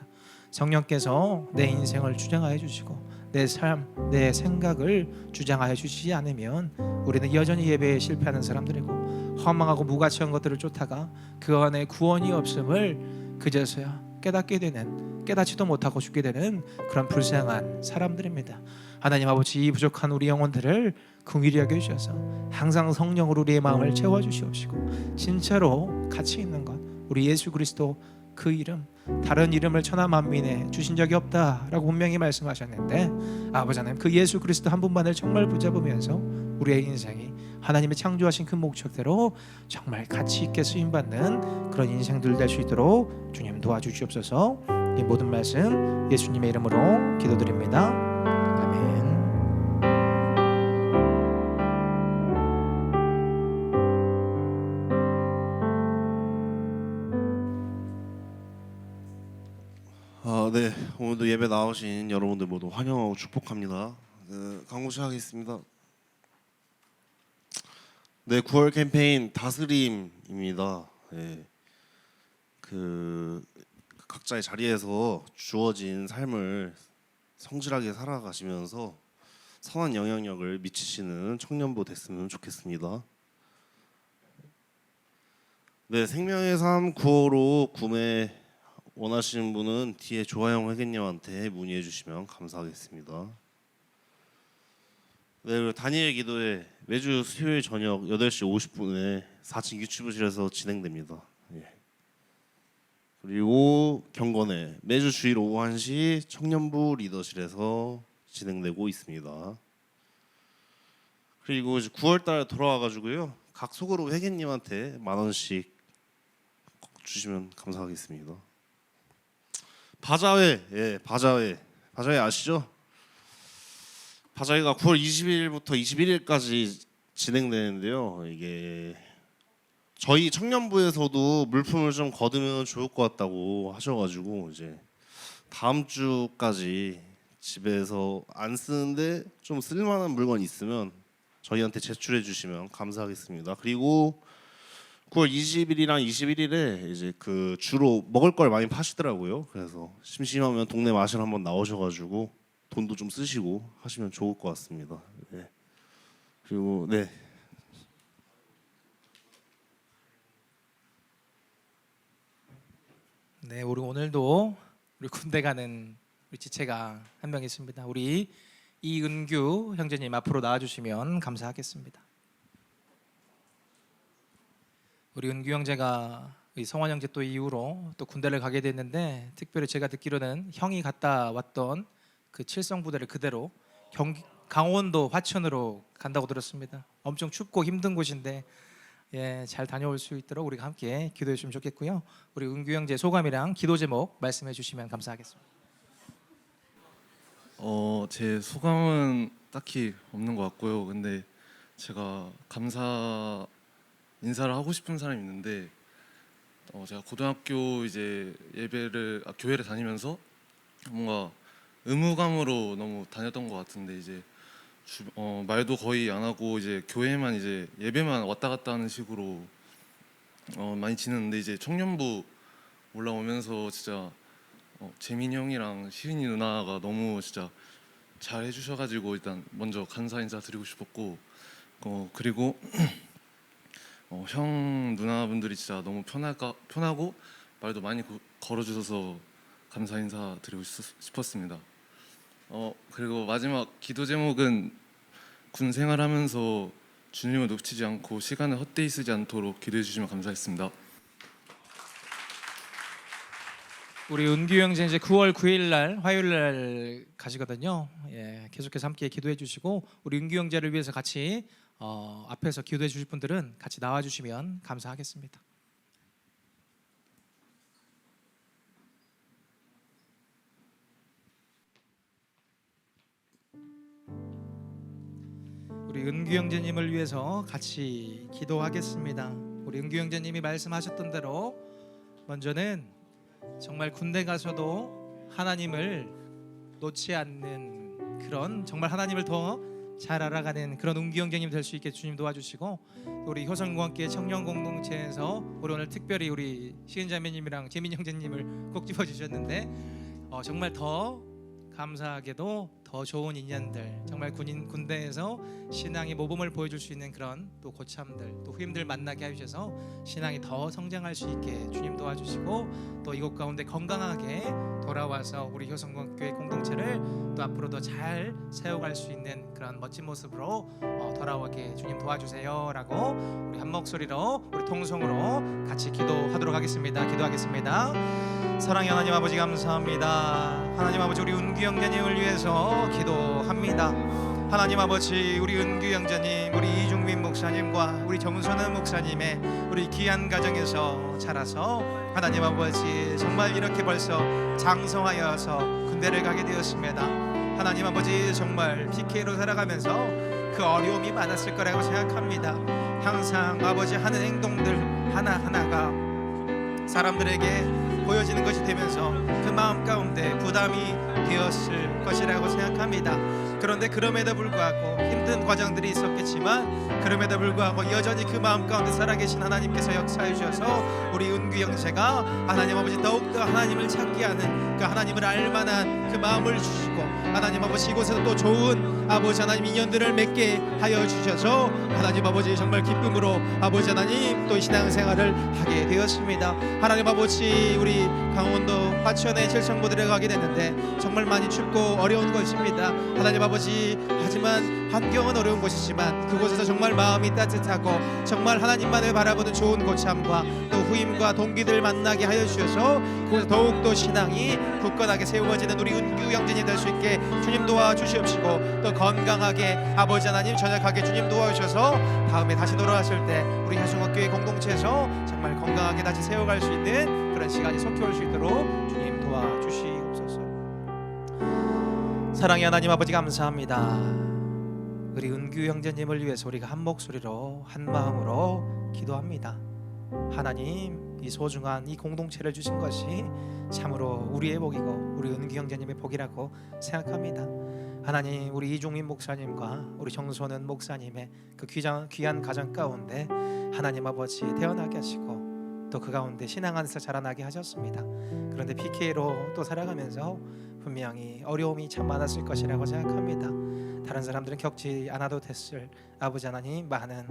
성령께서 내 인생을 주장하여 주시고 내 삶, 내 생각을 주장하여 주시지 않으면 우리는 여전히 예배에 실패하는 사람들이고, 허망하고 무가치한 것들을 쫓다가 그 안에 구원이 없음을 그제서야 깨닫게 되는, 깨닫지도 못하고 죽게 되는 그런 불쌍한 사람들입니다. 하나님 아버지, 이 부족한 우리 영혼들을 긍휼히 여겨 주셔서 항상 성령으로 우리의 마음을 채워 주시옵시고, 진짜로 가치 있는 것 우리 예수 그리스도 그 이름, 다른 이름을 천하 만민에 주신 적이 없다라고 분명히 말씀하셨는데, 아버지 하나님, 그 예수 그리스도 한 분만을 정말 붙잡으면서 우리의 인생이 하나님의 창조하신 그 목적대로 정말 가치 있게 쓰임받는 그런 인생들 될 수 있도록 주님 도와주시옵소서. 이 모든 말씀 예수님의 이름으로 기도드립니다. 아멘. 네, 오늘도 예배 나오신 여러분들 모두 환영하고 축복합니다. 강구 시작하겠습니다. 네, 9월 캠페인 다스림입니다. 네, 각자의 자리에서 주어진 삶을 성실하게 살아가시면서 선한 영향력을 미치시는 청년부 됐으면 좋겠습니다. 네, 생명의 삶 9호로 구매 원하시는 분은 뒤에 조아영 회계님한테 문의해 주시면 감사하겠습니다. 네, 그리고 다니엘 기도회 매주 수요일 저녁 8시 50분에 4층 유치부실에서 진행됩니다. 예. 그리고 경건회 매주 주일 오후 1시 청년부 리더실에서 진행되고 있습니다. 그리고 이제 9월달에 돌아와가지고요, 각 속으로 회계님한테 10,000원씩 주시면 감사하겠습니다. 바자회, 예, 바자회 아시죠? 바자회가 9월 20일부터 21일까지 진행되는데요. 이게 저희 청년부에서도 물품을 좀 거두면 좋을 것 같다고 하셔가지고 이제 다음 주까지 집에서 안 쓰는데 좀 쓸만한 물건 있으면 저희한테 제출해 주시면 감사하겠습니다. 그리고 9월 20일이랑 21일에 이제 그 주로 먹을 걸 많이 파시더라고요. 그래서 심심하면 동네 마실 한번 나오셔가지고 돈도 좀 쓰시고 하시면 좋을 것 같습니다. 네. 그리고 네. 네, 우리 오늘도 우리 군대 가는 우리 지체가 한 명 있습니다. 우리 이은규 형제님 앞으로 나와주시면 감사하겠습니다. 우리 은규 형제가 이 성원 형제 또 이후로 또 군대를 가게 됐는데, 특별히 제가 듣기로는 형이 갔다 왔던 그 칠성 부대를 그대로 강원도 화천으로 간다고 들었습니다. 엄청 춥고 힘든 곳인데 예, 잘 다녀올 수 있도록 우리가 함께 기도해 주시면 좋겠고요. 우리 은규 형제 소감이랑 기도 제목 말씀해 주시면 감사하겠습니다. 제 소감은 딱히 없는 것 같고요. 근데 제가 감사 인사를 하고 싶은 사람이 있는데, 제가 고등학교 이제 교회를 다니면서 뭔가 의무감으로 너무 다녔던 것 같은데, 이제 말도 거의 안 하고 이제 교회만 이제 예배만 왔다 갔다 하는 식으로 많이 지냈는데, 이제 청년부 올라오면서 진짜 재민이 형이랑 시은이 누나가 너무 진짜 잘 해주셔가지고 일단 먼저 감사 인사 드리고 싶었고, 그리고 형 누나분들이 진짜 너무 편하고 말도 많이 걸어주셔서 감사 인사 드리고 싶었습니다. 그리고 마지막 기도 제목은 군 생활하면서 주님을 놓치지 않고 시간을 헛되이 쓰지 않도록 기도해 주시면 감사하겠습니다. 우리 은규 형제 이제 9월 9일 날 화요일 날 가시거든요. 예, 계속해서 함께 기도해 주시고, 우리 은규 형제를 위해서 같이 앞에서 기도해 주실 분들은 같이 나와 주시면 감사하겠습니다. 우리 은규 형제님을 위해서 같이 기도하겠습니다. 우리 은규 형제님이 말씀하셨던 대로 먼저는 정말 군대 가서도 하나님을 놓지 않는 그런, 정말 하나님을 더 잘 알아가는 그런 은규 형제님 될 수 있게 주님 도와주시고, 우리 효성공학계 청년 공동체에서 우리 오늘 특별히 우리 시은 자매님이랑 재민 형제님을 꼭 집어주셨는데 정말 더 감사하게도 더 좋은 인연들, 정말 군대에서 신앙의 모범을 보여줄 수 있는 그런 또 고참들, 또 후임들 만나게 해주셔서 신앙이 더 성장할 수 있게 주님 도와주시고, 또 이곳 가운데 건강하게 돌아와서 우리 효성교회 공동체를 또 앞으로도 잘 세워갈 수 있는 그런 멋진 모습으로 돌아오게 주님 도와주세요라고 우리 한 목소리로, 우리 통성으로 같이 기도하도록 하겠습니다. 기도하겠습니다. 사랑의 하나님 아버지 감사합니다. 하나님 아버지, 우리 은규 형제님을 위해서 기도합니다. 하나님 아버지, 우리 은규 형제님, 우리 이중민 목사님과 우리 정선은 목사님의 우리 귀한 가정에서 자라서 하나님 아버지 정말 이렇게 벌써 장성하여서 군대를 가게 되었습니다. 하나님 아버지, 정말 PK로 살아가면서 그 어려움이 많았을 거라고 생각합니다. 항상 아버지 하는 행동들 하나하나가 사람들에게 보여지는 것이 되면서 그 마음 가운데 부담이 되었을 것이라고 생각합니다. 그런데 그럼에도 불구하고 힘든 과정들이 있었겠지만, 그럼에도 불구하고 여전히 그 마음 가운데 살아계신 하나님께서 역사해 주셔서 우리 은규 형제가 하나님 아버지 더욱더 하나님을 찾게 하는 그 하나님을 알만한 그 마음을 주시고, 하나님 아버지 이곳에서 또 좋은 아버지 하나님 인연들을 맺게 하여 주셔서 하나님 아버지 정말 기쁨으로 아버지 하나님 또 신앙생활을 하게 되었습니다. 하나님 아버지, 우리 강원도 화천의 칠성부들에 가게 됐는데 정말 많이 춥고 어려운 것입니다. 하나님 아버지, 하지만 환경은 어려운 곳이지만 그곳에서 정말 마음이 따뜻하고 정말 하나님만을 바라보는 좋은 고참과 또 후임과 동기들 만나게 하여 주셔서 그곳에서 더욱더 신앙이 굳건하게 세워지는 우리 은규 형제님 될 수 있게 주님 도와주시옵시고, 또 건강하게 아버지 하나님 전역하게 주님 도와주셔서 다음에 다시 돌아왔을 때 우리 효성교회 공동체에서 정말 건강하게 다시 세워갈 수 있는 그런 시간이 속해올 수 있도록 주님 도와주시옵소서. 사랑의 하나님 아버지 감사합니다. 우리 은규 형제님을 위해서 우리가 한 목소리로 한 마음으로 기도합니다. 하나님, 이 소중한 이 공동체를 주신 것이 참으로 우리의 복이고 우리 은규 형제님의 복이라고 생각합니다. 하나님, 우리 이종민 목사님과 우리 정소는 목사님의 그 귀한 가정 가운데 하나님 아버지 태어나게 하시고 또 그 가운데 신앙 안에서 자라나게 하셨습니다. 그런데 PK로 또 살아가면서 분명히 어려움이 참 많았을 것이라고 생각합니다. 다른 사람들은 겪지 않아도 됐을 아버지 하나님 많은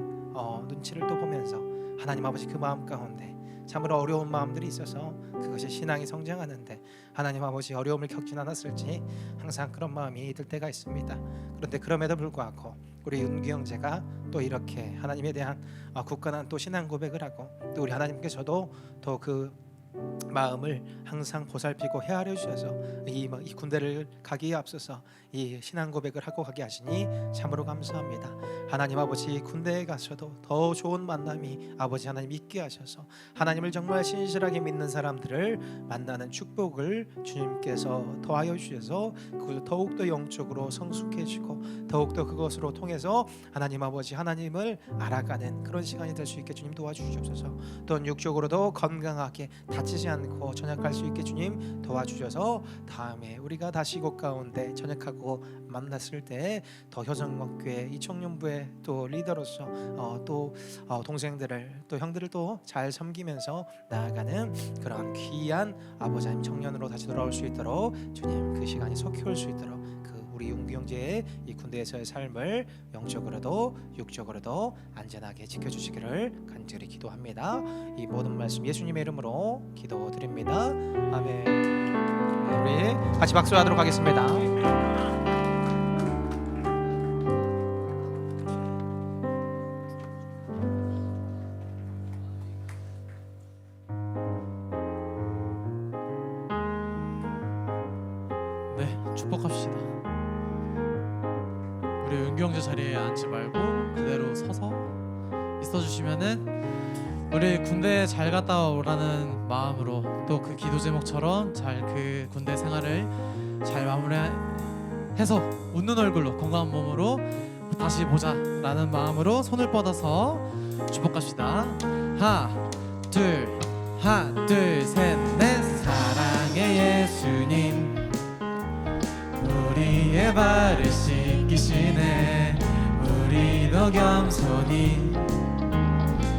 눈치를 또 보면서 하나님 아버지 그 마음 가운데 참으로 어려운 마음들이 있어서 그것이 신앙이 성장하는데 하나님 아버지 어려움을 겪진 않았을지 항상 그런 마음이 들 때가 있습니다. 그런데 그럼에도 불구하고 우리 은규 형제가 또 이렇게 하나님에 대한 굳건한 또 신앙 고백을 하고 또 우리 하나님께서도 또 그 마음을 항상 보살피고 헤아려 주셔서 이 군대를 가기에 앞서서 이 신앙 고백을 하고 가게 하시니 참으로 감사합니다. 하나님 아버지, 군대에 가서도 더 좋은 만남이 아버지 하나님 있게 하셔서 하나님을 정말 신실하게 믿는 사람들을 만나는 축복을 주님께서 더하여 주셔서 그것을 더욱더 영적으로 성숙해지고 더욱더 그것으로 통해서 하나님 아버지 하나님을 알아가는 그런 시간이 될 수 있게 주님 도와주시옵소서. 또 육적으로도 건강하게 다치지 않고 전역할 수 있게 주님 도와주셔서 다음에 우리가 다시 이곳 가운데 전역하고 만났을 때 더 효성교회 이 청년부의 또 리더로서 또 동생들을 또 형들을 또 잘 섬기면서 나아가는 그런 귀한 아버지 하나님 청년으로 다시 돌아올 수 있도록 주님 그 시간이 속히 올 수 있도록 그 우리 용규 형제의 이 군대에서의 삶을 영적으로도 육적으로도 안전하게 지켜주시기를 간절히 기도합니다. 이 모든 말씀 예수님의 이름으로 기도드립니다. 아멘. 네, 우리 같이 박수하도록 하겠습니다. 네, 축복합시다. 우리 은규 형제 자리에 앉지 말고 그대로 서서 있어주시면은 우리 군대 잘 갔다 오라는 마음으로 또 그 기도 제목처럼 잘 그 군대 생활을 잘 마무리해서 웃는 얼굴로 건강한 몸으로 다시 보자라는 마음으로 손을 뻗어서 축복합시다. 하나 둘 셋 넷. 사랑의 예수님, 우리의 발을 씻기시네. 우리도 겸손히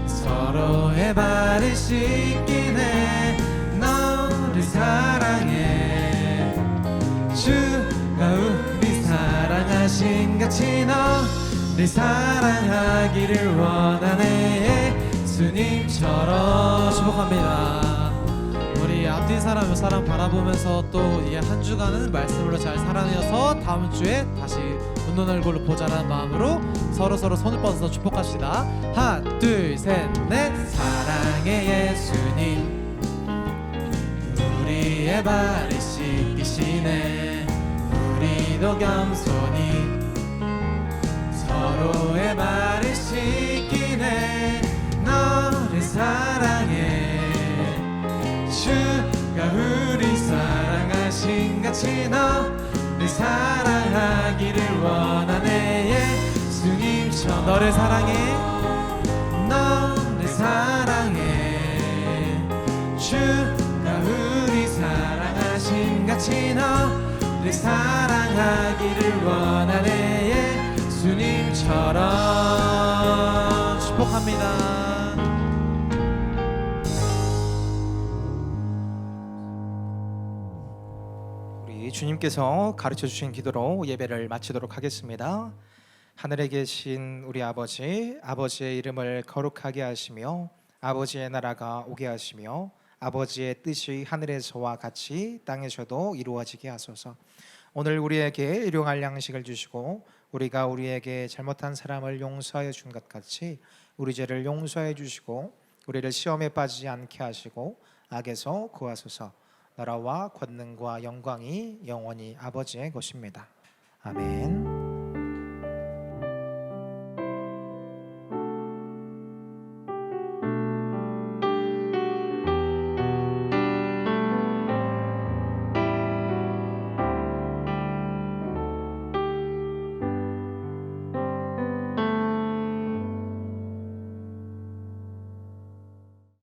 서로의 발을 씻기네. 너를 사랑해 주 너를 사랑하기를 원하네 예수님처럼. 축복합니다. 우리 앞뒤 사람 요 사람 바라보면서 또 이 한 주간은 말씀으로 잘 살아내어서 다음 주에 다시 웃는 얼굴로 보자라는 마음으로 서로 손을 뻗어서 축복합시다. 하나 둘 셋 넷. 사랑의 예수님 우리의 발을 씻기시네. 우리도 겸손히 서로의 발을 씻기네. 너를 사랑해 주가 우리 사랑하신 같이 너를 사랑하기를 원하네 예수님처럼. 너를 사랑해 너를 사랑해 주가 우리 사랑하신 같이 너를 사랑하기를 원하네 예수님처럼. 축복합니다. 우리 주님께서 가르쳐 주신 기도로 예배를 마치도록 하겠습니다. 하늘에 계신 우리 아버지, 아버지의 이름을 거룩하게 하시며 아버지의 나라가 오게 하시며 아버지의 뜻이 하늘에서와 같이 땅에서도 이루어지게 하소서. 오늘 우리에게 일용할 양식을 주시고 우리가 우리에게 잘못한 사람을 용서하여 준 것 같이 우리 죄를 용서해 주시고 우리를 시험에 빠지지 않게 하시고 악에서 구하소서. 나라와 권능과 영광이 영원히 아버지의 것입니다. 아멘.